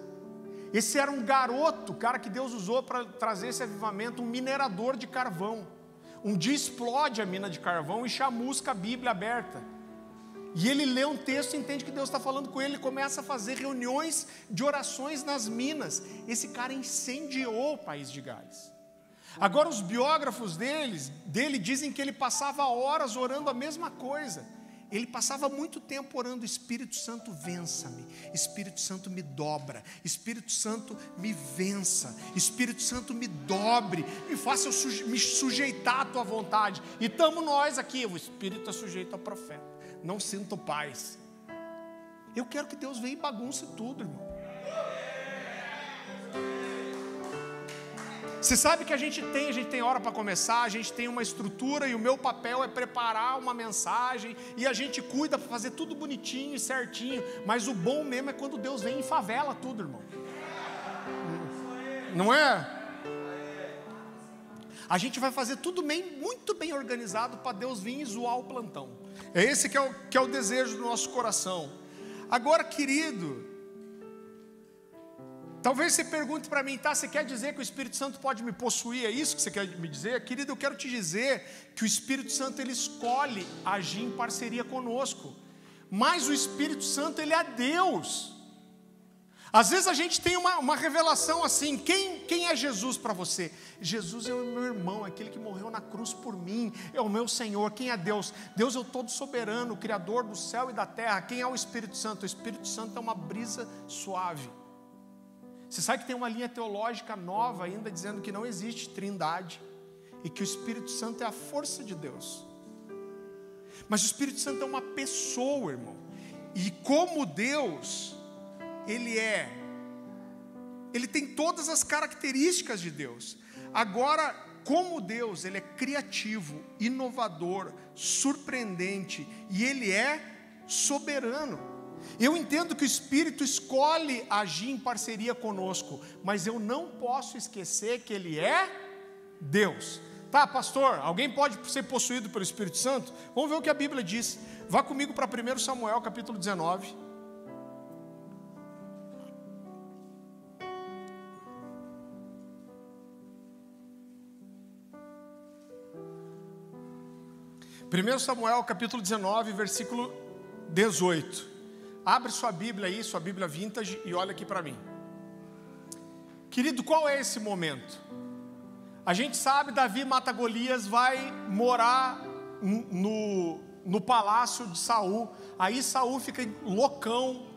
Esse era um garoto, cara que Deus usou para trazer esse avivamento, um minerador de carvão. Um dia explode a mina de carvão e chamusca a Bíblia aberta. E ele lê um texto e entende que Deus está falando com ele, começa a fazer reuniões de orações nas minas. Esse cara incendiou o país de Gales. Agora os biógrafos dele dizem que ele passava horas orando a mesma coisa. Ele passava muito tempo orando, Espírito Santo vença-me, Espírito Santo me dobra, Espírito Santo me vença, Espírito Santo me dobre, me faça eu me sujeitar à tua vontade. E estamos nós aqui, o Espírito é sujeito ao profeta, não sinto paz. Eu quero que Deus venha e bagunce tudo, irmão. Você sabe que a gente tem hora para começar, a gente tem uma estrutura e o meu papel é preparar uma mensagem e a gente cuida para fazer tudo bonitinho e certinho, mas o bom mesmo é quando Deus vem e favela tudo, irmão. Não é? A gente vai fazer tudo muito bem organizado para Deus vir e zoar o plantão. É esse que é o desejo do nosso coração. Agora, querido, talvez você pergunte para mim, você quer dizer que o Espírito Santo pode me possuir? É isso que você quer me dizer? Querido, eu quero te dizer que o Espírito Santo, ele escolhe agir em parceria conosco. Mas o Espírito Santo, ele é Deus. Às vezes a gente tem uma revelação assim, quem é Jesus para você? Jesus é o meu irmão, aquele que morreu na cruz por mim, é o meu Senhor. Quem é Deus? Deus é o todo soberano, o Criador do céu e da terra. Quem é o Espírito Santo? O Espírito Santo é uma brisa suave. Você sabe que tem uma linha teológica nova ainda dizendo que não existe trindade e que o Espírito Santo é a força de Deus. Mas o Espírito Santo é uma pessoa, irmão. E como Deus, Ele tem todas as características de Deus. Agora, como Deus, Ele é criativo, inovador, surpreendente e Ele é soberano. Eu entendo que o Espírito escolhe agir em parceria conosco, mas eu não posso esquecer que Ele é Deus. Tá, pastor, alguém pode ser possuído pelo Espírito Santo? Vamos ver o que a Bíblia diz. Vá comigo para 1 Samuel, capítulo 19. Primeiro Samuel, capítulo 19, versículo 18. Abre sua Bíblia aí, sua Bíblia vintage, e olha aqui para mim. Querido, qual é esse momento? A gente sabe, Davi mata Golias, vai morar no palácio de Saul. Aí Saul fica loucão,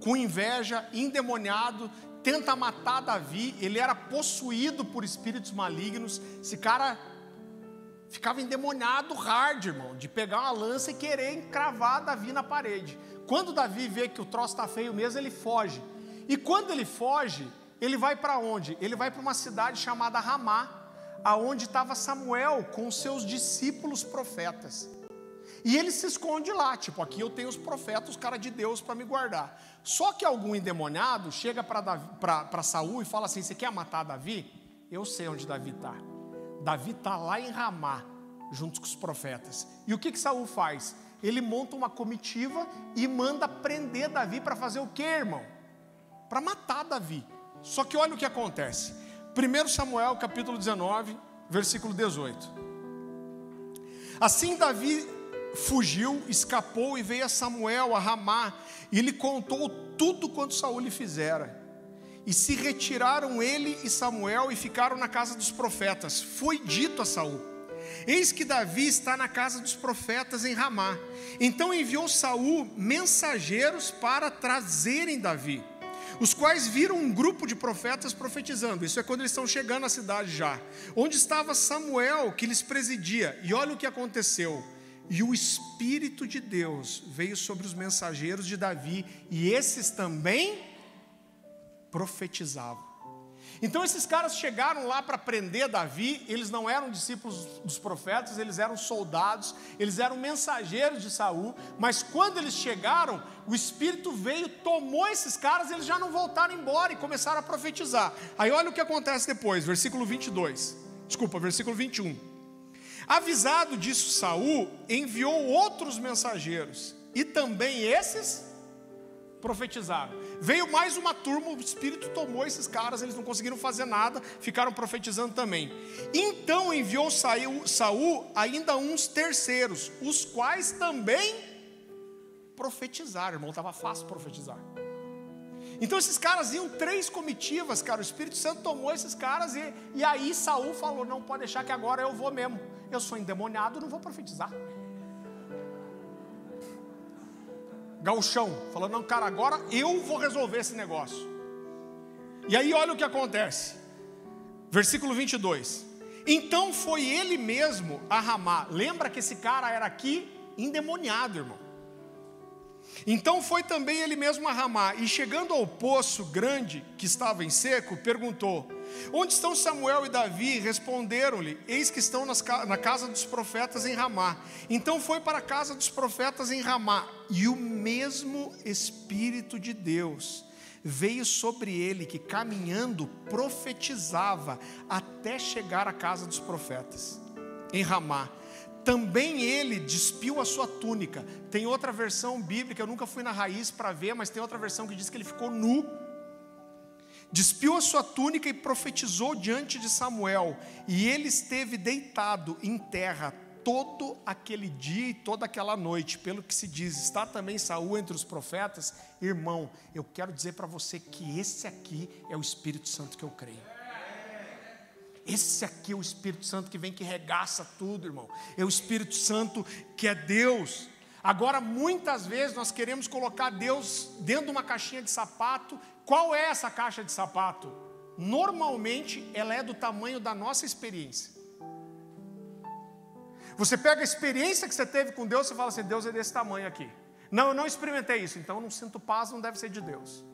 com inveja, endemoniado, tenta matar Davi. Ele era possuído por espíritos malignos. Esse cara ficava endemoniado hard, irmão, de pegar uma lança e querer encravar Davi na parede. Quando Davi vê que o troço está feio mesmo, ele foge. E quando ele foge, ele vai para onde? Ele vai para uma cidade chamada Ramá, aonde estava Samuel com os seus discípulos profetas. E ele se esconde lá, tipo, aqui eu tenho os profetas, os caras de Deus para me guardar. Só que algum endemoniado chega para Saul e fala assim: você quer matar Davi? Eu sei onde Davi está. Davi está lá em Ramá, junto com os profetas. E o que Saul faz? Ele monta uma comitiva e manda prender Davi para fazer o quê, irmão? Para matar Davi. Só que olha o que acontece. 1 Samuel, capítulo 19, versículo 18. Assim Davi fugiu, escapou e veio a Samuel, a Ramá, e lhe contou tudo quanto Saul lhe fizera. E se retiraram ele e Samuel e ficaram na casa dos profetas. Foi dito a Saul: eis que Davi está na casa dos profetas em Ramá. Então enviou Saul mensageiros para trazerem Davi, os quais viram um grupo de profetas profetizando. Isso é quando eles estão chegando à cidade já. Onde estava Samuel, que lhes presidia. E olha o que aconteceu. E o Espírito de Deus veio sobre os mensageiros de Davi, e esses também profetizavam. Então esses caras chegaram lá para prender Davi. Eles não eram discípulos dos profetas, eles eram soldados, eles eram mensageiros de Saul. Mas quando eles chegaram, o Espírito veio, tomou esses caras, eles já não voltaram embora e começaram a profetizar. Aí olha o que acontece depois, versículo 21. Avisado disso, Saul enviou outros mensageiros, e também esses profetizaram. Veio mais uma turma, o Espírito tomou esses caras, eles não conseguiram fazer nada, ficaram profetizando também. Então enviou Saul ainda uns terceiros, os quais também profetizaram. Irmão, estava fácil profetizar. Então esses caras iam 3 comitivas, cara. O Espírito Santo tomou esses caras e aí Saul falou: não, pode deixar que agora eu vou mesmo. Eu sou endemoniado, não vou profetizar. Gauchão, falando: não, cara, agora eu vou resolver esse negócio. E aí olha o que acontece. Versículo 22. Então foi ele mesmo a Ramá. Lembra que esse cara era aqui endemoniado, irmão. Então foi também ele mesmo a Ramá, e chegando ao poço grande que estava em seco, perguntou: onde estão Samuel e Davi? Responderam-lhe: eis que estão na casa dos profetas em Ramá. Então foi para a casa dos profetas em Ramá, e o mesmo Espírito de Deus veio sobre ele, que caminhando profetizava até chegar à casa dos profetas em Ramá. Também ele despiu a sua túnica. Tem outra versão bíblica, eu nunca fui na raiz para ver, mas tem outra versão que diz que ele ficou nu. Despiu a sua túnica e profetizou diante de Samuel. E ele esteve deitado em terra todo aquele dia e toda aquela noite. Pelo que se diz, está também Saul entre os profetas. Irmão, eu quero dizer para você que esse aqui é o Espírito Santo que eu creio. Esse aqui é o Espírito Santo que vem, que regaça tudo, irmão. É o Espírito Santo que é Deus. Agora, muitas vezes nós queremos colocar Deus dentro de uma caixinha de sapato. Qual é essa caixa de sapato? Normalmente, ela é do tamanho da nossa experiência. Você pega a experiência que você teve com Deus e fala assim, Deus é desse tamanho aqui. Não, eu não experimentei isso, então eu não sinto paz, não deve ser de Deus.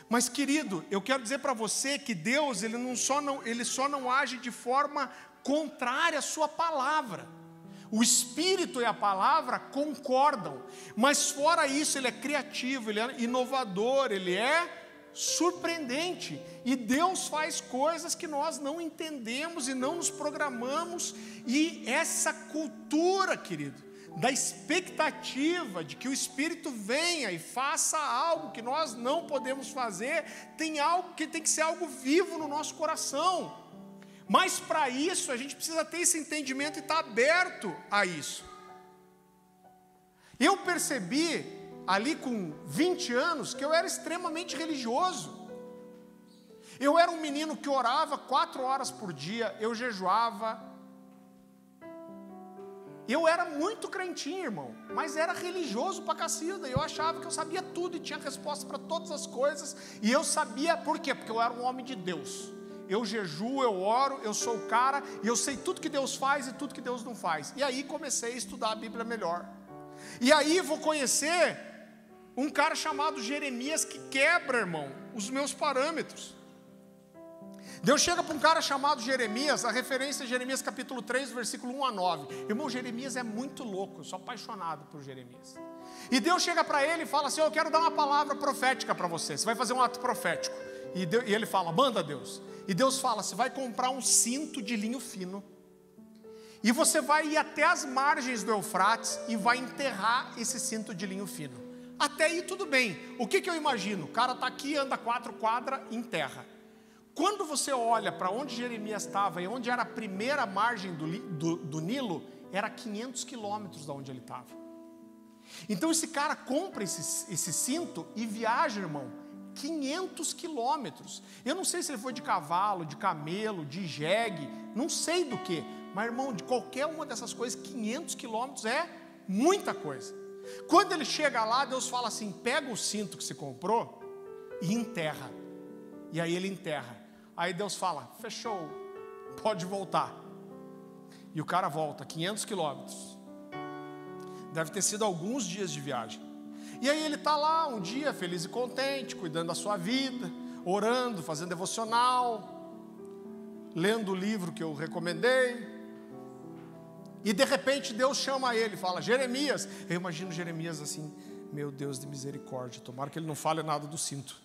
Mas, querido, eu quero dizer para você que Deus, ele só não age de forma contrária à sua palavra. O Espírito e a palavra concordam, mas fora isso ele é criativo, ele é inovador, ele é surpreendente. E Deus faz coisas que nós não entendemos e não nos programamos. E essa cultura, querido, da expectativa de que o Espírito venha e faça algo que nós não podemos fazer, tem algo que tem que ser algo vivo no nosso coração. Mas para isso a gente precisa ter esse entendimento e estar aberto a isso. Eu percebi ali com 20 anos que eu era extremamente religioso. Eu era um menino que orava 4 horas por dia, eu jejuava. Eu era muito crentinho, irmão, mas era religioso pra cacilda. Eu achava que eu sabia tudo e tinha resposta para todas as coisas. E eu sabia, por quê? Porque eu era um homem de Deus. Eu jejuo, eu oro, eu sou o cara, e eu sei tudo que Deus faz e tudo que Deus não faz. E aí comecei a estudar a Bíblia melhor. E aí vou conhecer um cara chamado Jeremias que quebra, irmão, os meus parâmetros. Deus chega para um cara chamado Jeremias, a referência é Jeremias capítulo 3, versículo 1 a 9. Irmão, Jeremias é muito louco, eu sou apaixonado por Jeremias. E Deus chega para ele e fala assim, eu quero dar uma palavra profética para você, você vai fazer um ato profético. E ele fala, manda Deus. E Deus fala, você vai comprar um cinto de linho fino, e você vai ir até as margens do Eufrates e vai enterrar esse cinto de linho fino. Até aí tudo bem. O que eu imagino? O cara está aqui, anda 4 quadras e enterra. Quando você olha para onde Jeremias estava e onde era a primeira margem do Nilo, era 500 quilômetros de onde ele estava. Então esse cara compra esse cinto e viaja, irmão, 500 quilômetros. Eu não sei se ele foi de cavalo, de camelo, de jegue, não sei do que. Mas, irmão, de qualquer uma dessas coisas, 500 quilômetros é muita coisa. Quando ele chega lá, Deus fala assim, pega o cinto que você comprou e enterra. E aí ele enterra. Aí Deus fala, fechou, pode voltar. E o cara volta, 500 quilômetros. Deve ter sido alguns dias de viagem. E aí ele está lá um dia feliz e contente, cuidando da sua vida, orando, fazendo devocional, lendo o livro que eu recomendei. E de repente Deus chama ele, fala, Jeremias. Eu imagino Jeremias assim, meu Deus de misericórdia, tomara que ele não fale nada do cinto.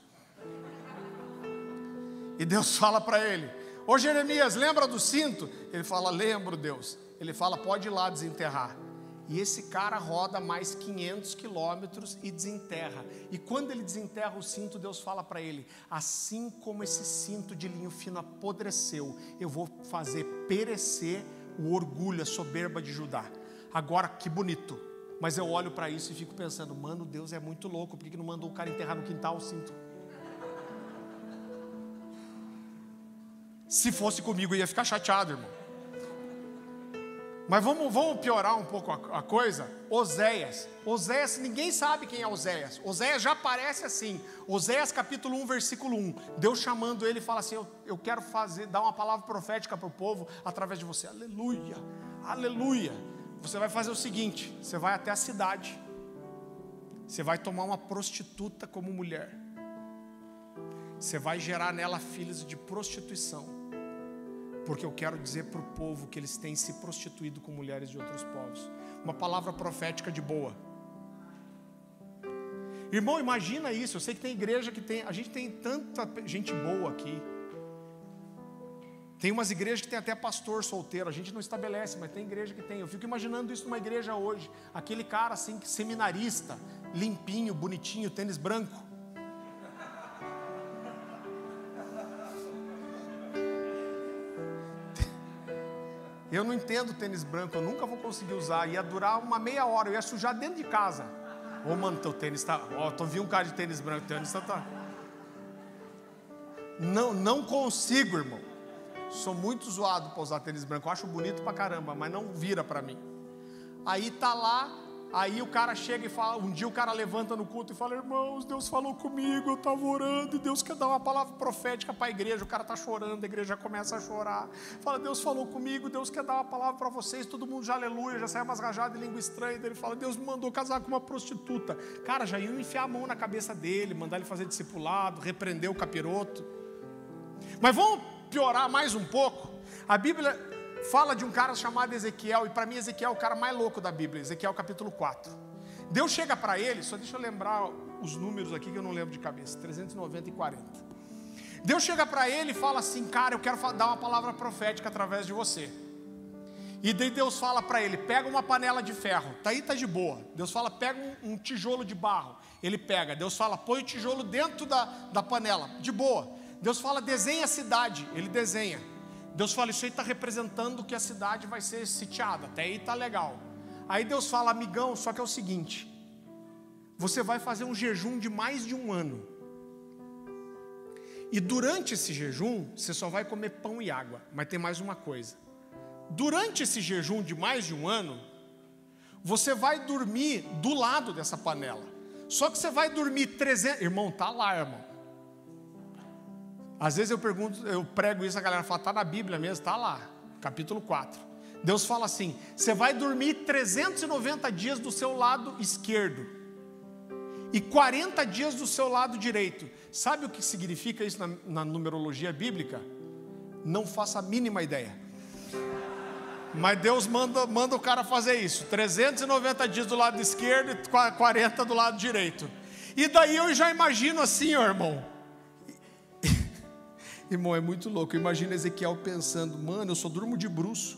E Deus fala para ele, ô Jeremias, lembra do cinto? Ele fala, lembro, Deus. Ele fala, pode ir lá desenterrar. E esse cara roda mais 500 quilômetros e desenterra. E quando ele desenterra o cinto, Deus fala para ele, assim como esse cinto de linho fino apodreceu, eu vou fazer perecer o orgulho, a soberba de Judá. Agora, que bonito. Mas eu olho para isso e fico pensando, mano, Deus é muito louco, por que não mandou o cara enterrar no quintal o cinto? Se fosse comigo, eu ia ficar chateado, irmão. Mas vamos piorar um pouco a coisa. Oséias, ninguém sabe quem é Oséias. Oséias já aparece assim. Oséias capítulo 1, versículo 1. Deus chamando ele e fala assim, eu quero dar uma palavra profética para o povo através de você. Aleluia, aleluia. Você vai fazer o seguinte, você vai até a cidade. Você vai tomar uma prostituta como mulher. Você vai gerar nela filhos de prostituição. Porque eu quero dizer para o povo que eles têm se prostituído com mulheres de outros povos. Uma palavra profética de boa. Irmão, imagina isso. Eu sei que tem igreja que tem... A gente tem tanta gente boa aqui. Tem umas igrejas que tem até pastor solteiro. A gente não estabelece, mas tem igreja que tem. Eu fico imaginando isso numa igreja hoje. Aquele cara assim, seminarista, limpinho, bonitinho, tênis branco. Eu não entendo tênis branco, eu nunca vou conseguir usar. Ia durar uma meia hora, eu ia sujar dentro de casa. Ô, mano, teu tênis tá... Ó, tô vendo um cara de tênis branco, tênis tá... Não consigo, irmão. Sou muito zoado para usar tênis branco. Eu acho bonito pra caramba, mas não vira pra mim. Aí tá lá Aí o cara chega e fala, um dia o cara levanta no culto e fala: irmãos, Deus falou comigo, eu estava orando e Deus quer dar uma palavra profética para a igreja. O cara está chorando, a igreja começa a chorar. Fala: Deus falou comigo, Deus quer dar uma palavra para vocês. Todo mundo já aleluia, já sai umas rajadas de língua estranha. Ele fala: Deus me mandou casar com uma prostituta. Cara, já iam enfiar a mão na cabeça dele, mandar ele fazer discipulado, repreender o capiroto. Mas vamos piorar mais um pouco. A Bíblia fala de um cara chamado Ezequiel, e para mim Ezequiel é o cara mais louco da Bíblia. Ezequiel capítulo 4. Deus chega para ele, só deixa eu lembrar os números aqui que eu não lembro de cabeça, 390 e 40. Deus chega para ele e fala assim: cara, eu quero dar uma palavra profética através de você. E daí Deus fala para ele: pega uma panela de ferro, tá aí, tá de boa. Deus fala: pega um tijolo de barro, ele pega. Deus fala: põe o tijolo dentro da panela, de boa. Deus fala: desenha a cidade, ele desenha. Deus fala: isso aí está representando que a cidade vai ser sitiada, até aí está legal. Aí Deus fala: amigão, só que é o seguinte, você vai fazer um jejum de mais de um ano. E durante esse jejum, você só vai comer pão e água. Mas tem mais uma coisa. Durante esse jejum de mais de um ano, você vai dormir do lado dessa panela. Só que você vai dormir 300... Irmão, tá lá, irmão. Às vezes eu prego isso, a galera fala: está na Bíblia mesmo, está lá, capítulo 4. Deus fala assim: você vai dormir 390 dias do seu lado esquerdo e 40 dias do seu lado direito. Sabe o que significa isso na numerologia bíblica? Não faço a mínima ideia. Mas Deus manda o cara fazer isso: 390 dias do lado esquerdo e 40 do lado direito. E daí eu já imagino assim, ó, irmão. Irmão, é muito louco. Imagina Ezequiel pensando: mano, eu só durmo de bruço.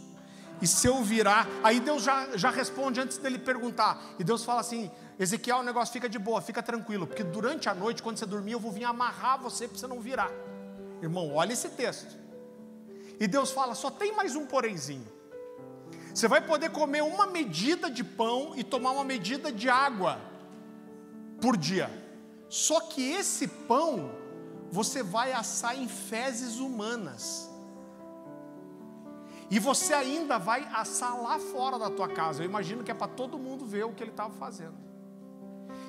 E se eu virar... Aí Deus já responde antes dele perguntar. E Deus fala assim: Ezequiel, o negócio fica de boa, fica tranquilo, porque durante a noite, quando você dormir, eu vou vir amarrar você para você não virar. Irmão, olha esse texto. E Deus fala: só tem mais um porémzinho. Você vai poder comer uma medida de pão e tomar uma medida de água por dia. Só que esse pão você vai assar em fezes humanas. E você ainda vai assar lá fora da tua casa. Eu imagino que é para todo mundo ver o que ele estava fazendo.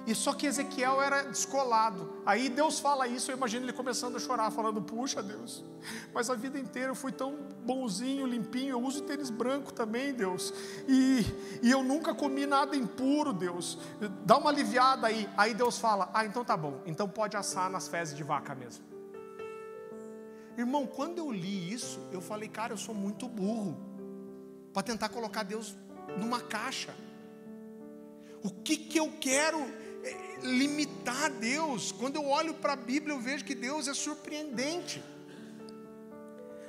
E só que Ezequiel era descolado. Aí Deus fala isso, eu imagino ele começando a chorar, falando: puxa, Deus, mas a vida inteira eu fui tão bonzinho, limpinho, eu uso tênis branco também, Deus, e eu nunca comi nada impuro, Deus, dá uma aliviada aí. Aí Deus fala: ah, então tá bom, então pode assar nas fezes de vaca mesmo. Irmão, quando eu li isso, eu falei: cara, eu sou muito burro para tentar colocar Deus numa caixa. O que eu quero limitar Deus? Quando eu olho para a Bíblia, eu vejo que Deus é surpreendente.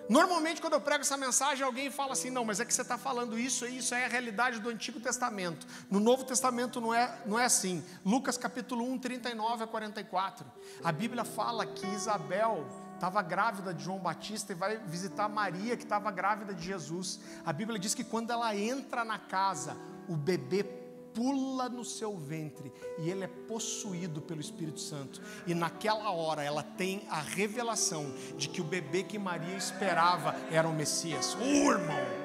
Normalmente quando eu prego essa mensagem, alguém fala assim: não, mas é que você está falando isso é a realidade do Antigo Testamento. No Novo Testamento não é assim. Lucas capítulo 1, 39 a 44. A Bíblia fala que Isabel estava grávida de João Batista e vai visitar Maria, que estava grávida de Jesus. A Bíblia diz que quando ela entra na casa, o bebê pula no seu ventre e ele é possuído pelo Espírito Santo. E naquela hora ela tem a revelação de que o bebê que Maria esperava era o Messias. Irmão!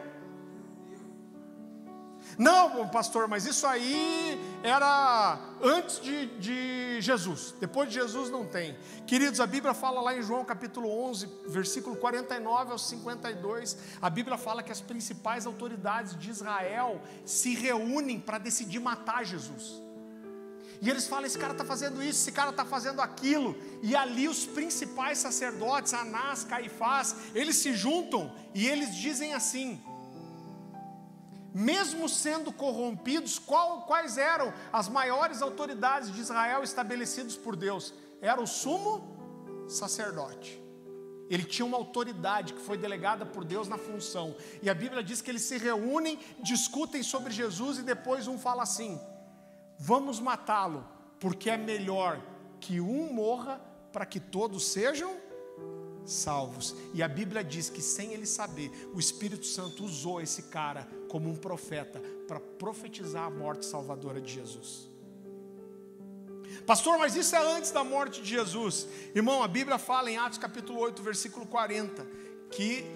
Não, pastor, mas isso aí era antes de Jesus. Depois de Jesus não tem. Queridos, a Bíblia fala lá em João capítulo 11, versículo 49 ao 52. A Bíblia fala que as principais autoridades de Israel se reúnem para decidir matar Jesus. E eles falam: esse cara está fazendo isso, esse cara está fazendo aquilo. E ali os principais sacerdotes, Anás, Caifás, eles se juntam e eles dizem assim: mesmo sendo corrompidos, quais eram as maiores autoridades de Israel estabelecidas por Deus? Era o sumo sacerdote. Ele tinha uma autoridade que foi delegada por Deus na função. E a Bíblia diz que eles se reúnem, discutem sobre Jesus e depois um fala assim: vamos matá-lo, porque é melhor que um morra para que todos sejam salvos. E a Bíblia diz que, sem ele saber, o Espírito Santo usou esse cara como um profeta para profetizar a morte salvadora de Jesus. Pastor, mas isso é antes da morte de Jesus. Irmão, a Bíblia fala em Atos capítulo 8, versículo 40, que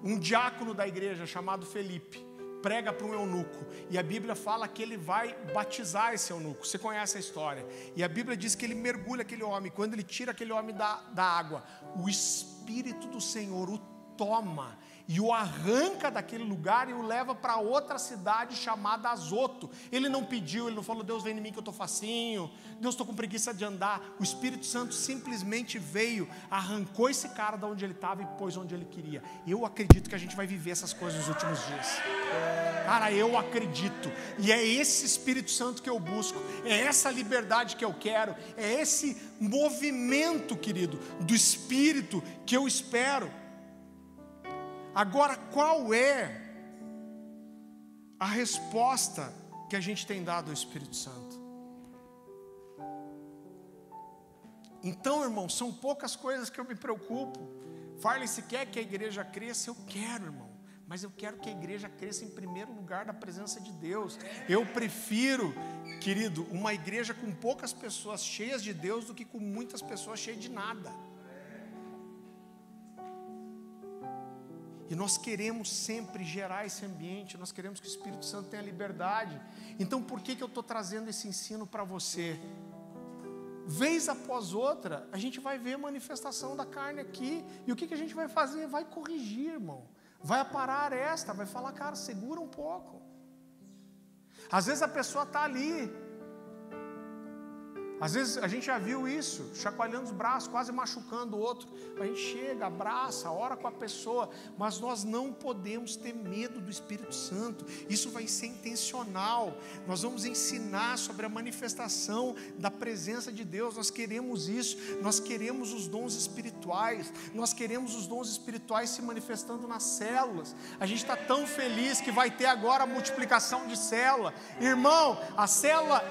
um diácono da igreja chamado Felipe prega para um eunuco, e a Bíblia fala que ele vai batizar esse eunuco. Você conhece a história? E a Bíblia diz que ele mergulha aquele homem. Quando ele tira aquele homem da água, o Espírito do Senhor o toma e o arranca daquele lugar e o leva para outra cidade chamada Azoto. Ele não pediu, ele não falou: Deus, vem em mim que eu estou facinho, Deus, estou com preguiça de andar. O Espírito Santo simplesmente veio, arrancou esse cara de onde ele estava e pôs onde ele queria. Eu acredito que a gente vai viver essas coisas nos últimos dias. Cara, eu acredito. E é esse Espírito Santo que eu busco, é essa liberdade que eu quero, é esse movimento, querido, do Espírito que eu espero. Agora, qual é a resposta que a gente tem dado ao Espírito Santo? Então, irmão, são poucas coisas que eu me preocupo. Farley, se quer que a igreja cresça, eu quero, irmão. Mas eu quero que a igreja cresça em primeiro lugar da presença de Deus. Eu prefiro, querido, uma igreja com poucas pessoas cheias de Deus do que com muitas pessoas cheias de nada. E nós queremos sempre gerar esse ambiente, nós queremos que o Espírito Santo tenha liberdade. Então por que eu estou trazendo esse ensino para você? Vez após outra, a gente vai ver a manifestação da carne aqui. E o que a gente vai fazer? Vai corrigir, irmão. Vai aparar esta, vai falar: cara, segura um pouco. Às vezes a pessoa está ali. Às vezes a gente já viu isso, chacoalhando os braços, quase machucando o outro. A gente chega, abraça, ora com a pessoa, mas nós não podemos ter medo do Espírito Santo. Isso vai ser intencional. Nós vamos ensinar sobre a manifestação da presença de Deus. Nós queremos isso, nós queremos os dons espirituais, nós queremos os dons espirituais se manifestando nas células. A gente está tão feliz que vai ter agora a multiplicação de célula. Irmão, a célula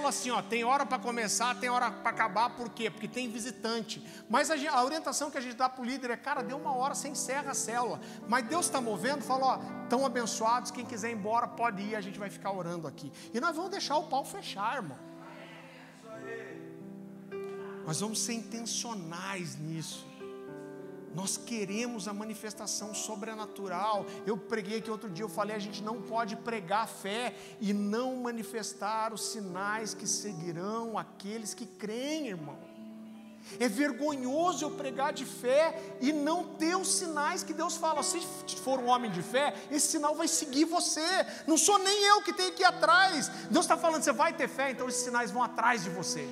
assim, ó, tem hora para começar, tem hora para acabar. Por quê? Porque tem visitante. Mas a orientação que a gente dá para o líder é: cara, deu uma hora, você encerra a célula. Mas Deus está movendo, fala: ó, estão abençoados, quem quiser ir embora pode ir, a gente vai ficar orando aqui. E nós vamos deixar o pau fechar, irmão. Nós vamos ser intencionais nisso. Nós queremos a manifestação sobrenatural. Eu preguei aqui outro dia, eu falei: a gente não pode pregar fé e não manifestar os sinais que seguirão aqueles que creem, irmão. É vergonhoso eu pregar de fé e não ter os sinais que Deus fala: se for um homem de fé, esse sinal vai seguir você. Não sou nem eu que tenho que ir atrás. Deus está falando: você vai ter fé, então esses sinais vão atrás de você.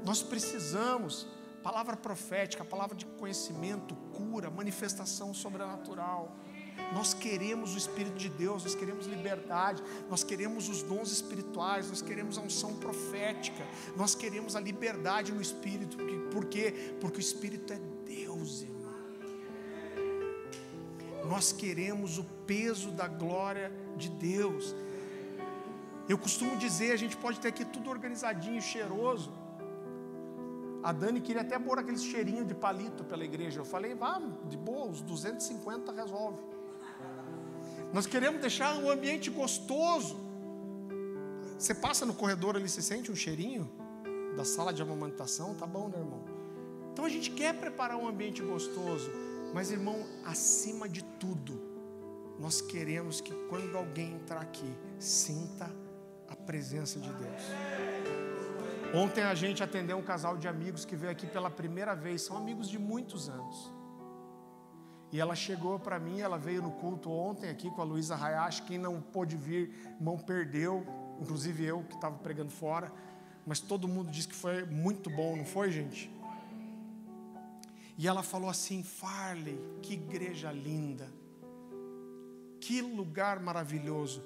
Nós precisamos palavra profética, palavra de conhecimento, cura, manifestação sobrenatural. Nós queremos o Espírito de Deus, nós queremos liberdade, nós queremos os dons espirituais, nós queremos a unção profética, nós queremos a liberdade no Espírito. Por quê? Porque o Espírito é Deus, irmão. Nós queremos o peso da glória de Deus. Eu costumo dizer, a gente pode ter aqui tudo organizadinho, cheiroso. A Dani queria até pôr aquele cheirinho de palito pela igreja. Eu falei: vá, de boa, os 250 resolve. Nós queremos deixar um ambiente gostoso. Você passa no corredor ali, você sente um cheirinho da sala de amamentação, tá bom, né, irmão? Então a gente quer preparar um ambiente gostoso. Mas, irmão, acima de tudo, nós queremos que quando alguém entrar aqui, sinta a presença de Deus. Ontem a gente atendeu um casal de amigos que veio aqui pela primeira vez. São amigos de muitos anos. E ela chegou para mim, ela veio no culto ontem aqui com a Luísa Hayashi. Quem não pôde vir, irmão, perdeu. Inclusive eu, que estava pregando fora. Mas todo mundo disse que foi muito bom, não foi, gente? E ela falou assim: Farley, que igreja linda. Que lugar maravilhoso.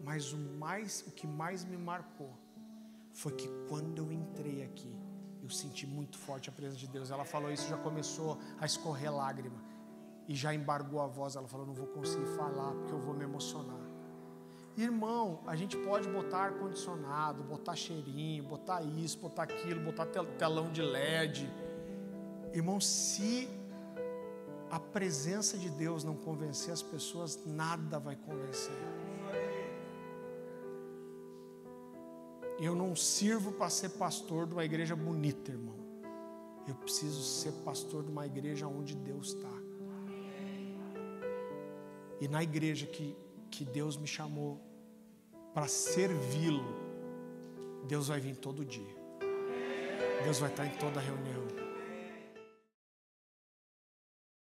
Mas o que mais me marcou foi que quando eu entrei aqui, eu senti muito forte a presença de Deus. Ela falou isso, já começou a escorrer lágrima. E já embargou a voz. Ela falou: não vou conseguir falar, porque eu vou me emocionar. Irmão, a gente pode botar ar-condicionado, botar cheirinho, botar isso, botar aquilo, botar telão de LED. Irmão, se a presença de Deus não convencer as pessoas, nada vai convencer. Eu não sirvo para ser pastor de uma igreja bonita, irmão. Eu preciso ser pastor de uma igreja onde Deus está. E na igreja que que Deus me chamou para servi-lo, Deus vai vir todo dia. Deus vai estar em toda reunião.